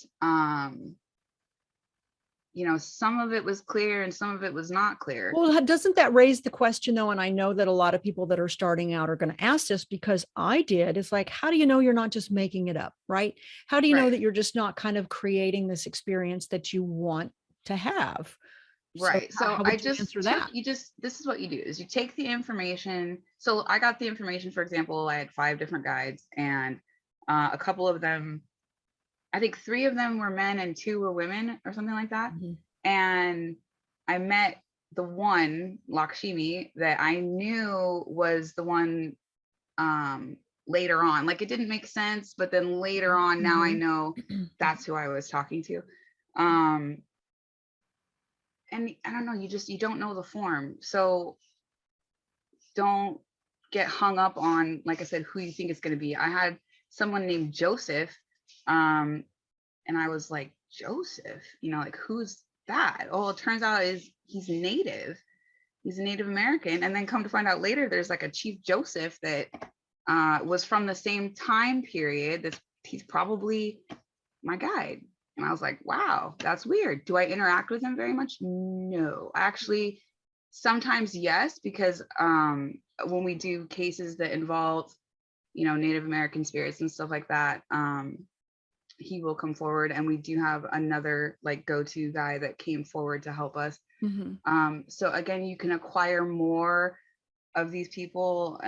some of it was clear and some of it was not clear. Well, doesn't that raise the question though? And I know that a lot of people that are starting out are going to ask this, because I did. It's like, how do you know you're not just making it up, right? How do you know that you're just not kind of creating this experience that you want to have? Right. So I just answer that. This is what you do is you take the information. So I got the information, for example, I had 5 different guides, and a couple of them, I think 3 of them were men and 2 were women or something like that. And I met the one, Lakshmi, that I knew was the one later on. Like it didn't make sense, but then later on, now I know that's who I was talking to. And I don't know, you don't know the form. So don't get hung up on, like I said, who you think it's going to be. I had someone named Joseph, and I was like, Joseph, like, who's that? Oh, it turns out he's Native. He's a Native American. And then come to find out later, there's like a Chief Joseph that was from the same time period. He's probably my guide. And I was like, wow, that's weird. Do I interact with him very much? No, actually, sometimes yes, because when we do cases that involve, Native American spirits and stuff like that, he will come forward, and we do have another like go-to guy that came forward to help us. So again, you can acquire more of these people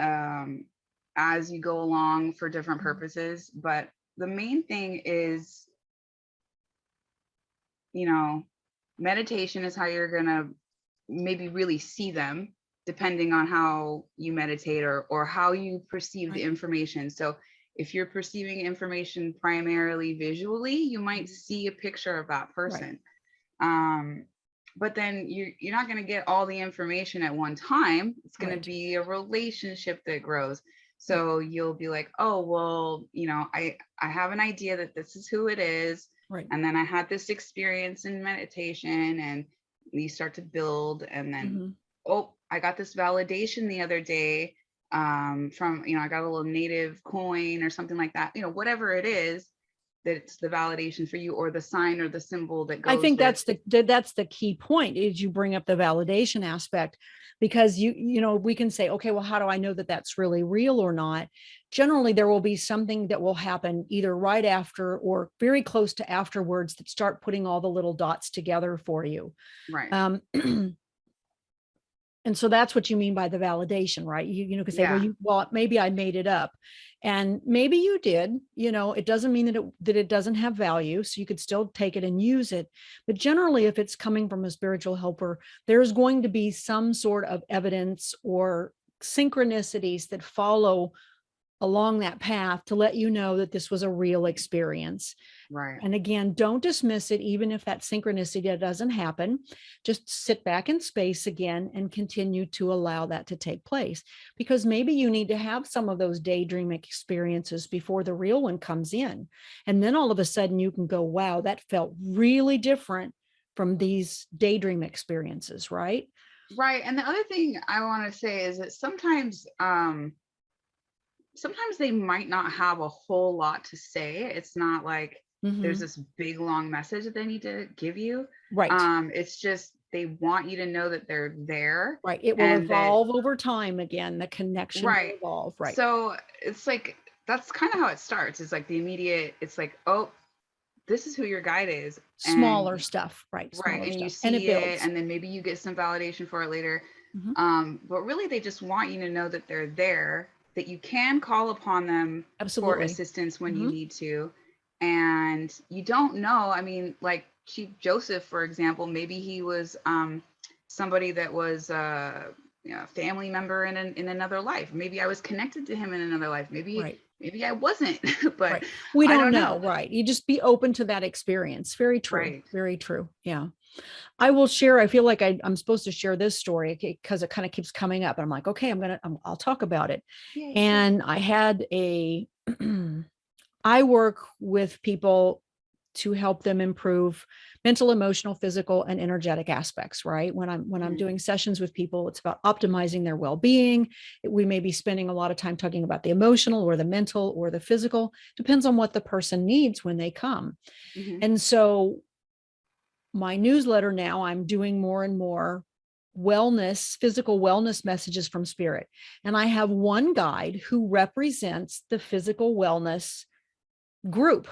as you go along for different purposes. But the main thing is, meditation is how you're going to maybe really see them, depending on how you meditate or how you perceive the information. So if you're perceiving information primarily visually, you might see a picture of that Right. person. But then you're not going to get all the information at one time. It's going to be a relationship that grows. So you'll be like, oh, well, I have an idea that this is who it is. Right. And then I had this experience in meditation, and you start to build. And then, oh, I got this validation the other day from, I got a little native coin or something like that, whatever it is, that's the validation for you, or the sign or the symbol that goes. I think that's the key point, is you bring up the validation aspect, because we can say, okay, well, how do I know that that's really real or not? Generally, there will be something that will happen either right after or very close to afterwards that start putting all the little dots together for you. Right. And so that's what you mean by the validation, right? You could say, well, maybe I made it up, and maybe you did. It doesn't mean that it doesn't have value. So you could still take it and use it. But generally, if it's coming from a spiritual helper, there's going to be some sort of evidence or synchronicities that follow along that path to let you know that this was a real experience. Right. And again, don't dismiss it, even if that synchronicity doesn't happen. Just sit back in space again and continue to allow that to take place, because maybe you need to have some of those daydream experiences before the real one comes in. And then all of a sudden you can go, wow, that felt really different from these daydream experiences, right? Right. And the other thing I want to say is that sometimes they might not have a whole lot to say. It's not like there's this big long message that they need to give you. Right. It's just they want you to know that they're there. Right. It will evolve over time again. The connection will evolve. Right. So it's like, that's kind of how it starts. It's like the immediate, it's like, oh, this is who your guide is. Smaller stuff. Right. Right. And you see it, and then maybe you get some validation for it later. But really, they just want you to know that they're there, that you can call upon them for assistance when you need to. And you don't know, I mean, like Chief Joseph, for example, maybe he was somebody that was a family member in another life. Maybe I was connected to him in another life. Maybe I wasn't, but we don't know. Right. You just be open to that experience. Very true. Right. Very true. Yeah. I will share. I feel like I'm supposed to share this story because it kind of keeps coming up. And I'm like, okay, I'll talk about it. Yay. And I had I work with people to help them improve mental, emotional, physical, and energetic aspects, right? When I'm doing sessions with people, it's about optimizing their well-being. We may be spending a lot of time talking about the emotional or the mental or the physical, depends on what the person needs when they come. And so my newsletter now, I'm doing more and more wellness, physical wellness messages from spirit. And I have one guide who represents the physical wellness group,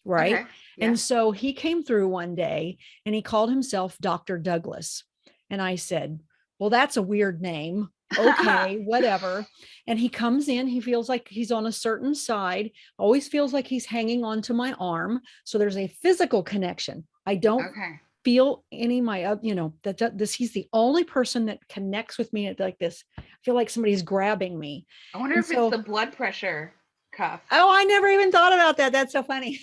right? Okay. Yeah. And so he came through one day and he called himself Dr. Douglas. And I said, well, that's a weird name. Okay, whatever. And he comes in, he feels like he's on a certain side, always feels like he's hanging onto my arm. So there's a physical connection. I don't feel any he's the only person that connects with me like this. I feel like somebody's grabbing me. I wonder if it's the blood pressure cuff. Oh, I never even thought about that. That's so funny.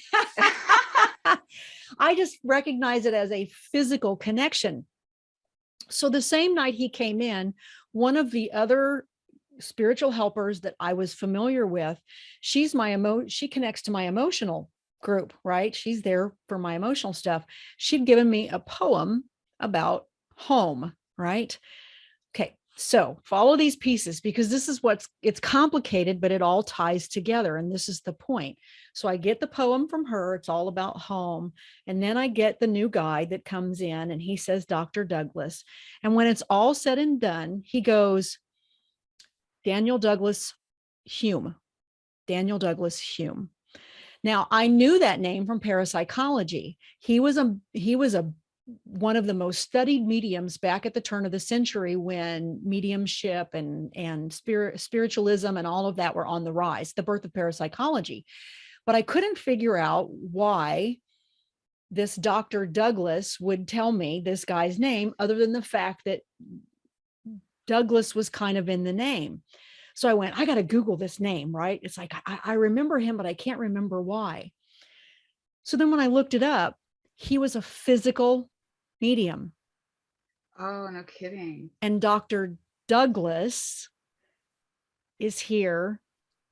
I just recognize it as a physical connection. So the same night he came in, one of the other spiritual helpers that I was familiar with, she connects to my emotional group, right? She's there for my emotional stuff. She'd given me a poem about home, right? Okay. So follow these pieces, because this is it's complicated, but it all ties together. And this is the point. So I get the poem from her. It's all about home. And then I get the new guy that comes in and he says, Dr. Douglas. And when it's all said and done, he goes, Daniel Douglas Hume. Daniel Douglas Hume. Now, I knew that name from parapsychology. He was one of the most studied mediums back at the turn of the century, when mediumship and spiritualism and all of that were on the rise, the birth of parapsychology. But I couldn't figure out why this Dr. Douglas would tell me this guy's name, other than the fact that Douglas was kind of in the name. So I went, I got to Google this name, right? It's like, I remember him, but I can't remember why. So then when I looked it up, he was a physical medium. Oh, no kidding. And Dr. Douglas is here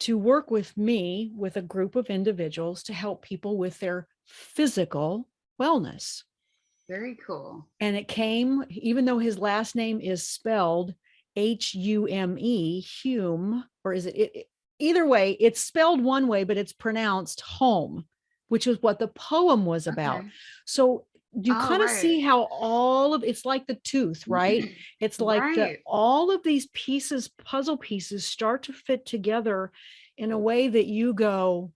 to work with me, with a group of individuals, to help people with their physical wellness. Very cool. And it came, even though his last name is spelled Hume, Hume, or is it either way, it's spelled one way, but it's pronounced home, which is what the poem was about. Okay. So you kind of see how all of it's like the tooth, right? It's like all of these pieces, puzzle pieces, start to fit together in a way that you go,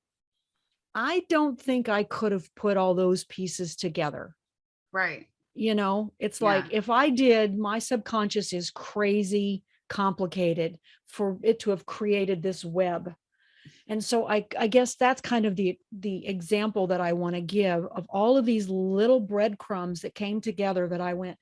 I don't think I could have put all those pieces together. Right. You know, it's like, if I did, my subconscious is crazy complicated for it to have created this web. And so I guess that's kind of the example that I want to give of all of these little breadcrumbs that came together that I went,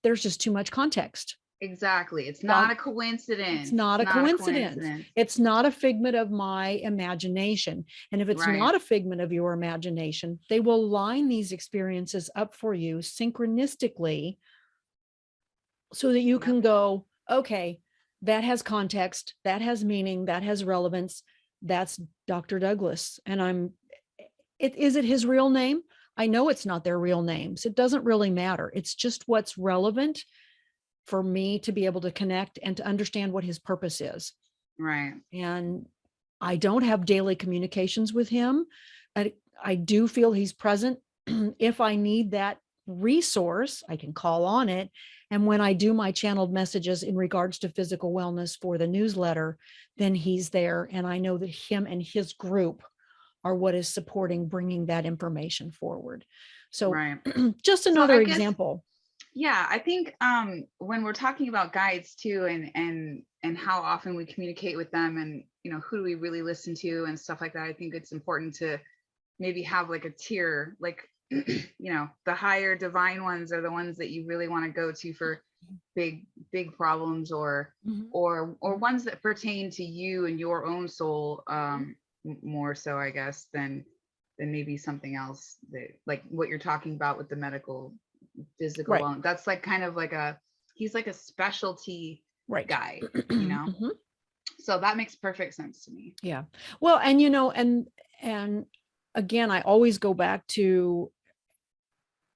there's just too much context. Exactly. It's not a coincidence. It's not a coincidence. It's not a figment of my imagination. And if it's not a figment of your imagination, they will line these experiences up for you synchronistically so that you can go, okay, that has context, that has meaning, that has relevance. That's Dr. Douglas. And is it his real name? I know it's not their real names. It doesn't really matter. It's just what's relevant for me to be able to connect and to understand what his purpose is. Right. And I don't have daily communications with him. I do feel he's present. If I need that resource, I can call on it. And when I do my channeled messages in regards to physical wellness for the newsletter, then he's there. And I know that him and his group are what is supporting bringing that information forward. So just another example. Yeah, I think when we're talking about guides too, and how often we communicate with them, and who do we really listen to and stuff like that, I think it's important to maybe have like a tier, like the higher divine ones are the ones that you really want to go to for big problems, or ones that pertain to you and your own soul, more so, I guess, than maybe something else, that like what you're talking about with the medical physical wellness. That's like kind of like he's like a specialty guy, so that makes perfect sense to me. Yeah. Well, and and again, I always go back to,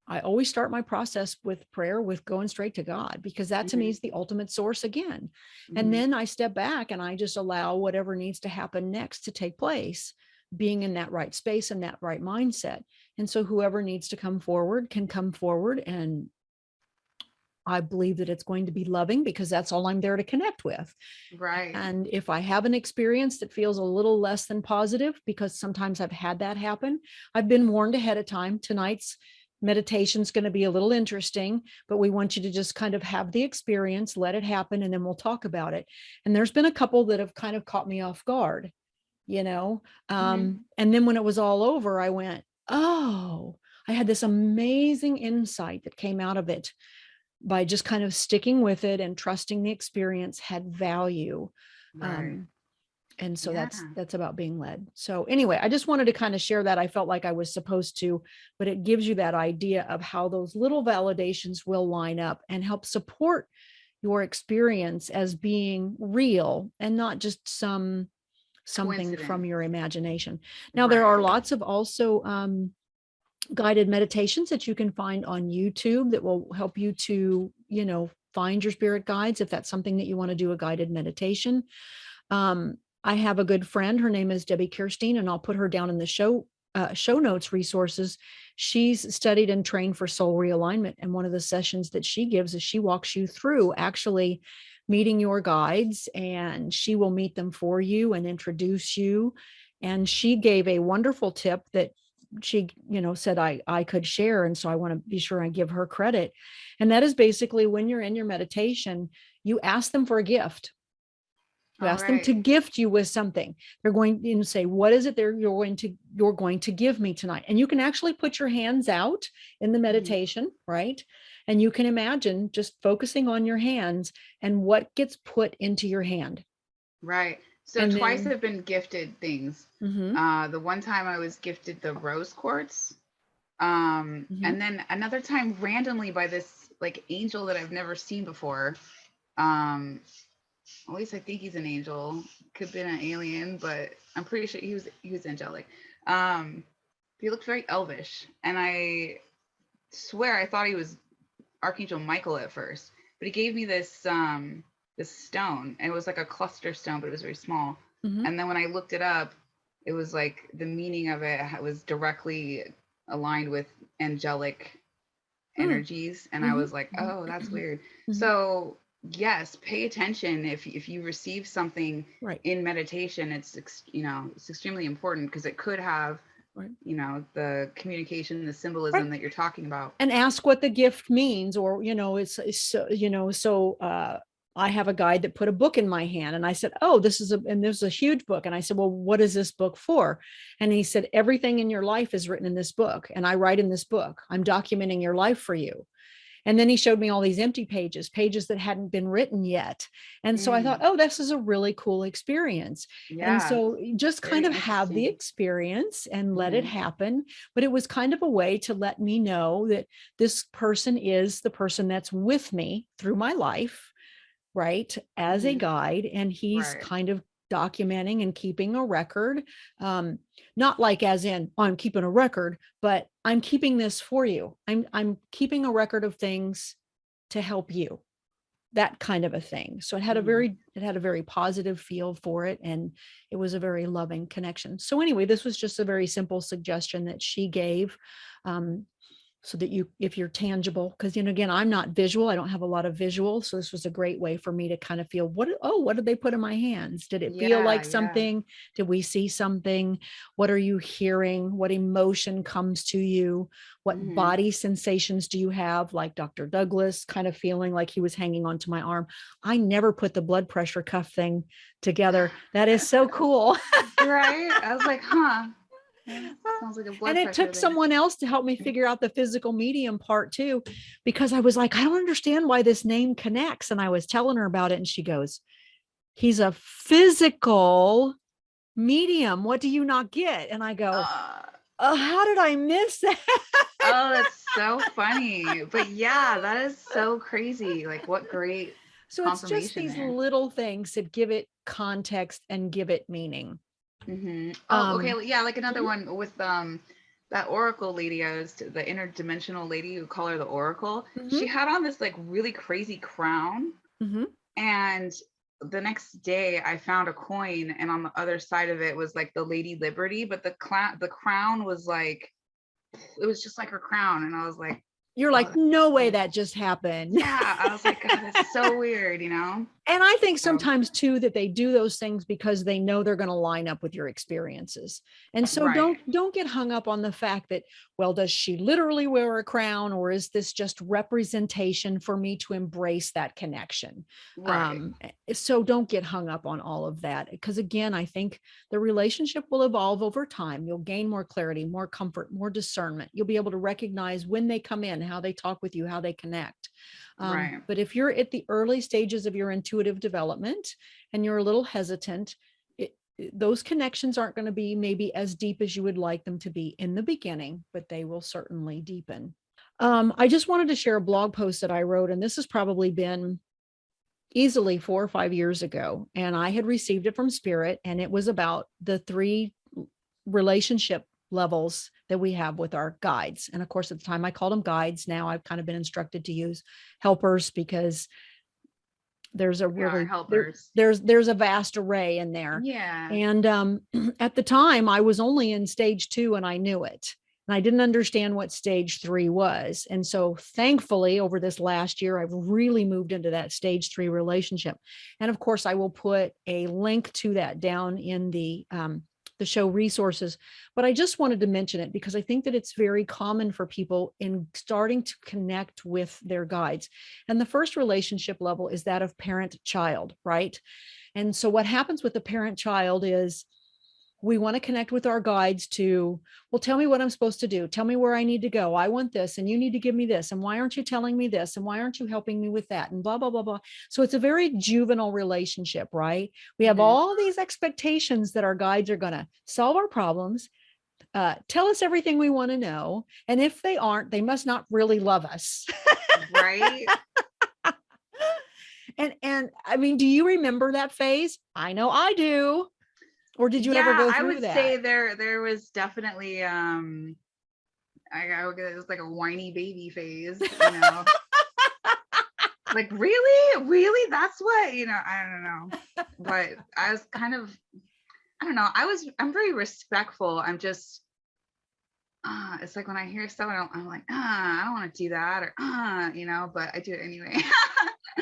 I always start my process with prayer, with going straight to God, because that to me is the ultimate source again. And then I step back and I just allow whatever needs to happen next to take place, being in that right space and that right mindset. And so whoever needs to come forward can come forward. And I believe that it's going to be loving, because that's all I'm there to connect with. Right. And if I have an experience that feels a little less than positive, because sometimes I've had that happen, I've been warned ahead of time. Tonight's meditation is going to be a little interesting, but we want you to just kind of have the experience, let it happen, and then we'll talk about it. And there's been a couple that have kind of caught me off guard, and then when it was all over, I went, oh, I had this amazing insight that came out of it by just kind of sticking with it and trusting the experience had value. And so that's about being led. So anyway, I just wanted to kind of share that. I felt like I was supposed to, but it gives you that idea of how those little validations will line up and help support your experience as being real and not just something from your imagination. Now, there are lots of also guided meditations that you can find on YouTube that will help you to, find your spirit guides, if that's something that you want to do a guided meditation. I have a good friend, her name is Debbie Kirstein, and I'll put her down in the show notes resources. She's studied and trained for soul realignment. And one of the sessions that she gives is she walks you through actually meeting your guides, and she will meet them for you and introduce you. And she gave a wonderful tip that she, said I could share. And so I want to be sure I give her credit. And that is basically, when you're in your meditation, you ask them for a gift. You ask them to gift you with something. They're going to say, what is it you're going to give me tonight? And you can actually put your hands out in the meditation, right? And you can imagine just focusing on your hands and what gets put into your hand. Right. So And twice then, I've been gifted things. mm-hmm, The one time I was gifted the rose quartz. mm-hmm, And then another time randomly by this like angel that I've never seen before. Um, at least I think he's an angel. Could have been an alien, but I'm pretty sure he was angelic. Um, he looked very elvish, and I swear I thought he was Archangel Michael at first. But he gave me this stone, and it was like a cluster stone, but it was very small. mm-hmm, And then when I looked it up, it was like the meaning of it was directly aligned with angelic energies, and I mm-hmm, was like, oh, that's weird. mm-hmm. So yes, pay attention if you receive something Right. in meditation. It's extremely important because it could have Right. the communication, the Right. symbolism that you're talking about. And ask what the gift means, or it's so, I have a guide that put a book in my hand, and I said, oh, this is a huge book, and I said, well, what is this book for? And he said, everything in your life is written in this book, and I write in this book. I'm documenting your life for you. And then he showed me all these empty pages that hadn't been written yet. And so I thought, Mm, oh, this is a really cool experience. And yeah, so just kind very of have the interesting. experience and let it Hmm. happen. But it was kind of a way to let me know that this person is the person that's with me through my life, right, as a Hmm. guide, and he's Right. kind of documenting and keeping a record. um, Not like as in, oh, I'm keeping a record, but I'm keeping this for you. I'm keeping a record of things to help you, that kind of a thing. So Hmm. it had a very positive feel for it, and it was a very loving connection. So anyway, this was just a very simple suggestion that she gave, um, so that if you're tangible, because again, I'm not visual, I don't have a lot of visual, so this was a great way for me to kind of feel, what did they put in my hands? Did it feel Yeah, like yeah. something? Did we see something? What are you hearing? What emotion comes to you? What Hmm. body sensations do you have, like Dr. Douglas, kind of feeling like he was hanging onto my arm? I never put the blood pressure cuff thing together. That is so cool. Right. I was like, huh. That sounds like a And blood it pressure took thing. someone else to help me figure out the physical medium part too, because I was like, I don't understand why this name connects. And I was telling her about it, and she goes, he's a physical medium. What do you not get? And I go, Uh, oh, how did I miss that? Oh, that's so funny. But yeah, that is so crazy. Like, what great So it's just confirmation these there. little things that give it context and give it meaning. Oh, okay. Um, Yeah, like another mhm, one with that Oracle lady, the interdimensional lady who call her the Oracle. mhm, She had on this like really crazy crown, mhm. and the next day I found a coin, and on the other side of it was like the Lady Liberty, but the crown was like it was just like her crown, and I was like, You're oh, like, that's no way so that just happened. yeah. I was like, God, that's so weird. And I think So sometimes too that they do those things because they know they're going to line up with your experiences. And so right, don't get hung up on the fact that, well, does she literally wear a crown, or is this just representation for me to embrace that connection? right, So don't get hung up on all of that, because again, I think the relationship will evolve over time. You'll gain more clarity, more comfort, more discernment. You'll be able to recognize when they come in, how they talk with you, how they connect. right, But if you're at the early stages of your intuitive development and you're a little hesitant, those connections aren't going to be maybe as deep as you would like them to be in the beginning, but they will certainly deepen. I just wanted to share a blog post that I wrote, and this has probably been easily 4 or 5 years ago. And I had received it from Spirit, and it was about the 3 relationship levels that we have with our guides. And of course, at the time I called them guides. Now I've kind of been instructed to use helpers, because there's a they are really helpers. there's a vast array in there. Yeah. And at the time I was only in stage 2, and I knew it. And I didn't understand what stage 3 was. And so thankfully, over this last year, I've really moved into that stage 3 relationship. And of course, I will put a link to that down in the show resources. But I just wanted to mention it because I think that it's very common for people in starting to connect with their guides. And the first relationship level is that of parent child, right? And so what happens with the parent child is We want to connect with our guides to, well, tell me what I'm supposed to do. Tell me where I need to go. I want this, and you need to give me this. And why aren't you telling me this? And why aren't you helping me with that? And blah, blah, blah, blah. So it's a very juvenile relationship, right? We have all these expectations that our guides are going to solve our problems, tell us everything we want to know. And if they aren't, they must not really love us. Right. And I mean, do you remember that phase? I know I do. Or did you ever go through I would that? say there was definitely it was like a whiny baby phase, you know. Like, really that's what, you know, I don't know. But I was kind of, I don't know, I'm very respectful. I'm just it's like when I hear stuff, I'm like, I don't want to do that, or you know, but I do it anyway.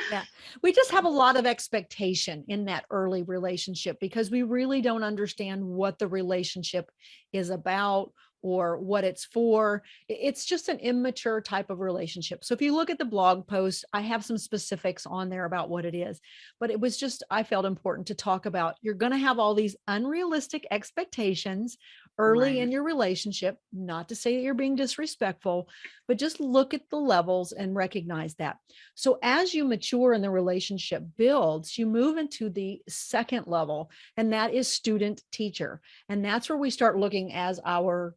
Yeah, we just have a lot of expectation in that early relationship because we really don't understand what the relationship is about or what it's for. It's just an immature type of relationship. So if you look at the blog post, I have some specifics on there about what it is, but it was just, I felt important to talk about, you're going to have all these unrealistic expectations early in your relationship, not to say that you're being disrespectful, but just look at the levels and recognize that. So as you mature and the relationship builds, you move into the second level, and that is student teacher. And that's where we start looking as our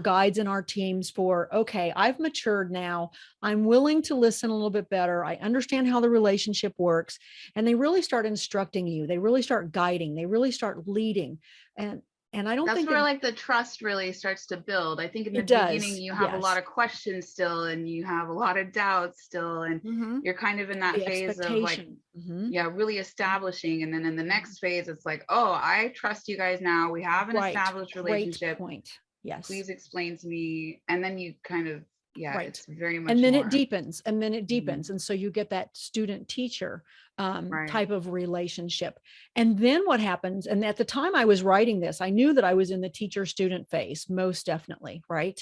guides and our teams for, okay, I've matured now. I'm willing to listen a little bit better. I understand how the relationship works. And they really start instructing you. They really start guiding. They really start leading. And I don't think that's where like the trust really starts to build. I think in the beginning you have a lot of questions still, and you have a lot of doubts still, and you're kind of in that phase of like, really establishing. And then in the next phase, it's like, oh, I trust you guys now. We have an established relationship. Great point. Yes. Please explain to me. And then you kind of, it's very much and then more. it deepens, and then it deepens. And so you get that student teacher type of relationship. And then what happens, and at the time I was writing this, I knew that I was in the teacher student phase, most definitely. Right.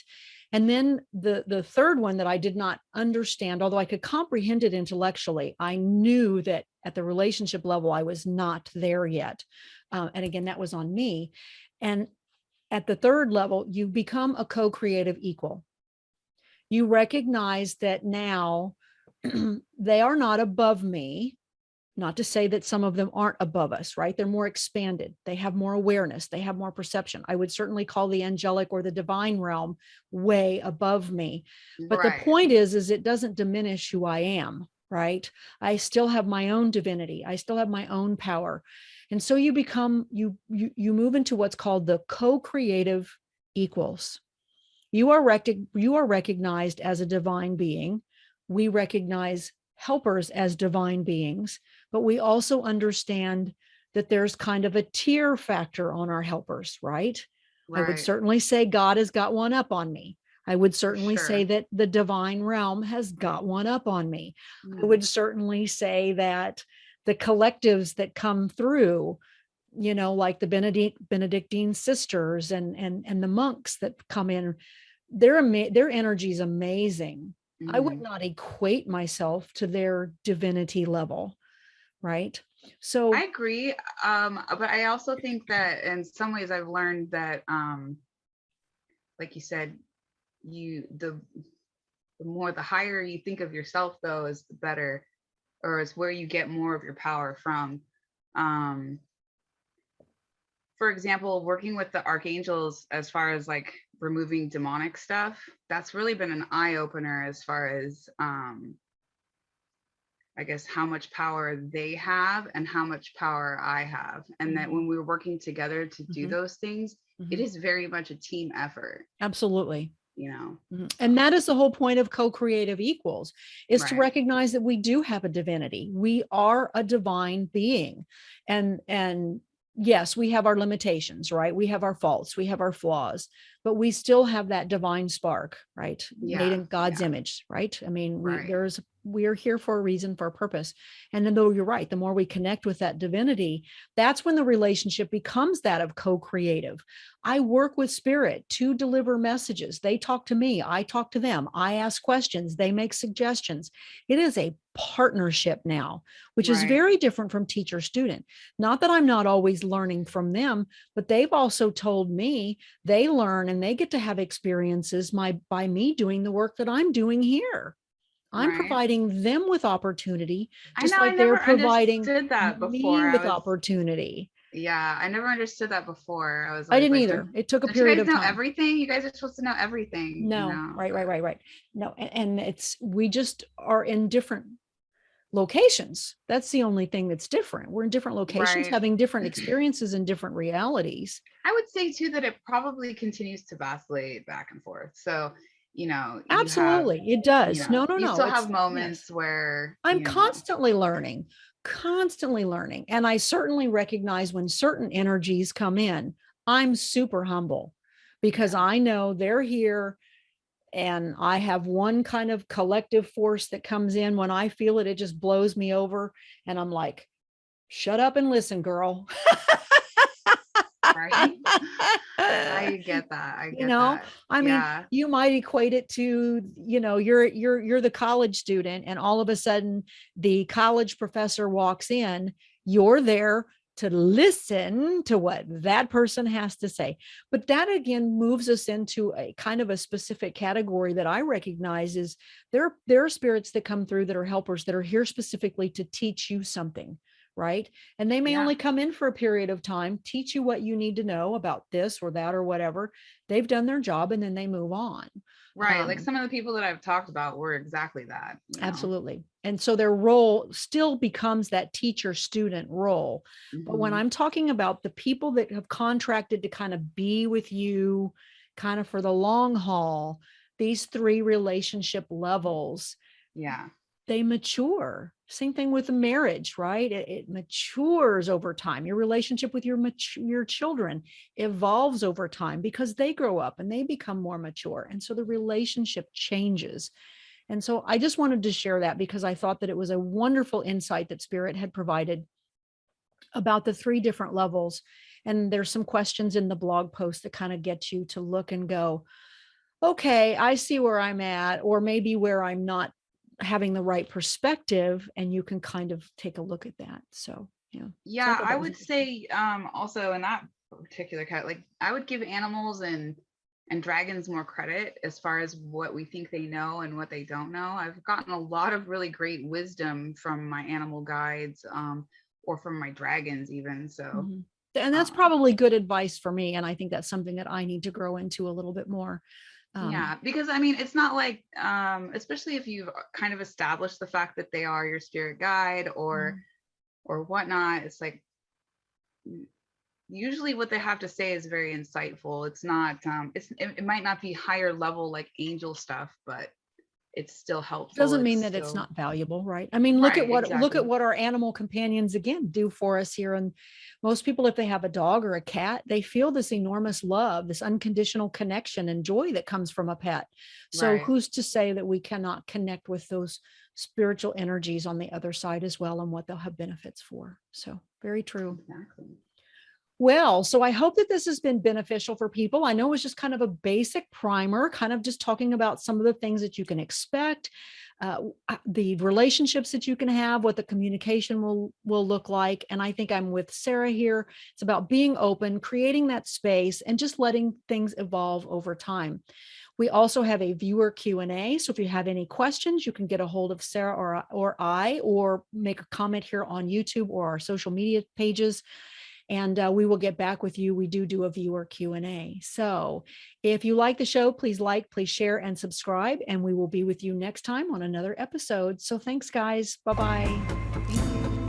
And then the third one that I did not understand, although I could comprehend it intellectually, I knew that at the relationship level, I was not there yet. And again, that was on me. And at the third level, you become a co-creative equal. You recognize that now they are not above me, not to say that some of them aren't above us, right? They're more expanded. They have more awareness. They have more perception. I would certainly call the angelic or the divine realm way above me. But the point is it doesn't diminish who I am, right? I still have my own divinity. I still have my own power. And so you become, you move into what's called the co-creative equals. You are recognized as a divine being. We recognize helpers as divine beings, but we also understand that there's kind of a tier factor on our helpers, right? I would certainly say God has got one up on me. I would certainly say that the divine realm has got one up on me. I would certainly say that the collectives that come through, you know, like the Benedictine sisters and the monks that come in, their energy is amazing. I would not equate myself to their divinity level, right? So I agree. But I also think that in some ways I've learned that, like you said, the higher you think of yourself, though, is the better, or is where you get more of your power from. For example, working with the archangels as far as like removing demonic stuff, that's really been an eye opener as far as I guess how much power they have and how much power I have. And that when we're working together to do those things, it is very much a team effort. Absolutely. You know, and that is the whole point of co-creative equals, is to recognize that we do have a divinity. We are a divine being. And yes, we have our limitations, right? We have our faults, we have our flaws, but we still have that divine spark, right? Made in God's image, right? I mean, we're here for a reason, for a purpose. And then, though you're right, the more we connect with that divinity, that's when the relationship becomes that of co-creative. I work with spirit to deliver messages. They talk to me, I talk to them, I ask questions, they make suggestions. It is a partnership now, which is very different from teacher student. Not that I'm not always learning from them, but they've also told me they learn and they get to have experiences by me doing the work that I'm doing here. I'm providing them with opportunity, just like they're providing me with opportunity. Yeah, I never understood that before. I was like, I didn't either. It took a period of time. You guys know everything? You guys are supposed to know everything. No, you know? Right. No, and we just are in different locations. That's the only thing that's different. We're in different locations, having different experiences and different realities. I would say too that it probably continues to vacillate back and forth. So, absolutely, it does. No. You still have moments where I'm constantly learning. And I certainly recognize when certain energies come in, I'm super humble because I know they're here. And I have one kind of collective force that comes in. When I feel it, it just blows me over. And I'm like, shut up and listen, girl. Right. I get that. I mean, you might equate it to, you're the college student, and all of a sudden the college professor walks in, you're there to listen to what that person has to say. But that again moves us into a kind of a specific category that I recognize is there are spirits that come through that are helpers that are here specifically to teach you something, right? And they may only come in for a period of time, teach you what you need to know about this or that or whatever. They've done their job and then they move on. Right. Like some of the people that I've talked about were exactly that. Absolutely. And so their role still becomes that teacher student role. Mm-hmm. But when I'm talking about the people that have contracted to kind of be with you kind of for the long haul, these 3 relationship levels, they mature. Same thing with a marriage, right? It matures over time. Your relationship with your children evolves over time because they grow up and they become more mature. And so the relationship changes. And so I just wanted to share that because I thought that it was a wonderful insight that Spirit had provided about the 3 different levels. And there's some questions in the blog post that kind of get you to look and go, okay, I see where I'm at, or maybe where I'm not having the right perspective, and you can kind of take a look at that. So I would say also in that particular cat, like I would give animals and dragons more credit as far as what we think they know and what they don't know. I've gotten a lot of really great wisdom from my animal guides or from my dragons even. So and that's probably good advice for me, and I think that's something that I need to grow into a little bit more. Because I mean, it's not like, especially if you've kind of established the fact that they are your spirit guide or whatnot, it's like, usually what they have to say is very insightful. It's not, it might not be higher level like angel stuff, but it's still helpful. Doesn't mean that it's not valuable, right? I mean, look at what our animal companions again do for us here. And most people, if they have a dog or a cat, they feel this enormous love, this unconditional connection and joy that comes from a pet. So who's to say that we cannot connect with those spiritual energies on the other side as well, and what they'll have benefits for? So very true. Exactly. Well, so I hope that this has been beneficial for people. I know it was just kind of a basic primer, kind of just talking about some of the things that you can expect, the relationships that you can have, what the communication will look like. And I think I'm with Sarah here. It's about being open, creating that space, and just letting things evolve over time. We also have a viewer Q&A. So if you have any questions, you can get a hold of Sarah or I, or make a comment here on YouTube or our social media pages. And we will get back with you. We do a viewer Q&A. So if you like the show, please please share and subscribe. And we will be with you next time on another episode. So thanks, guys. Bye-bye. Thank you.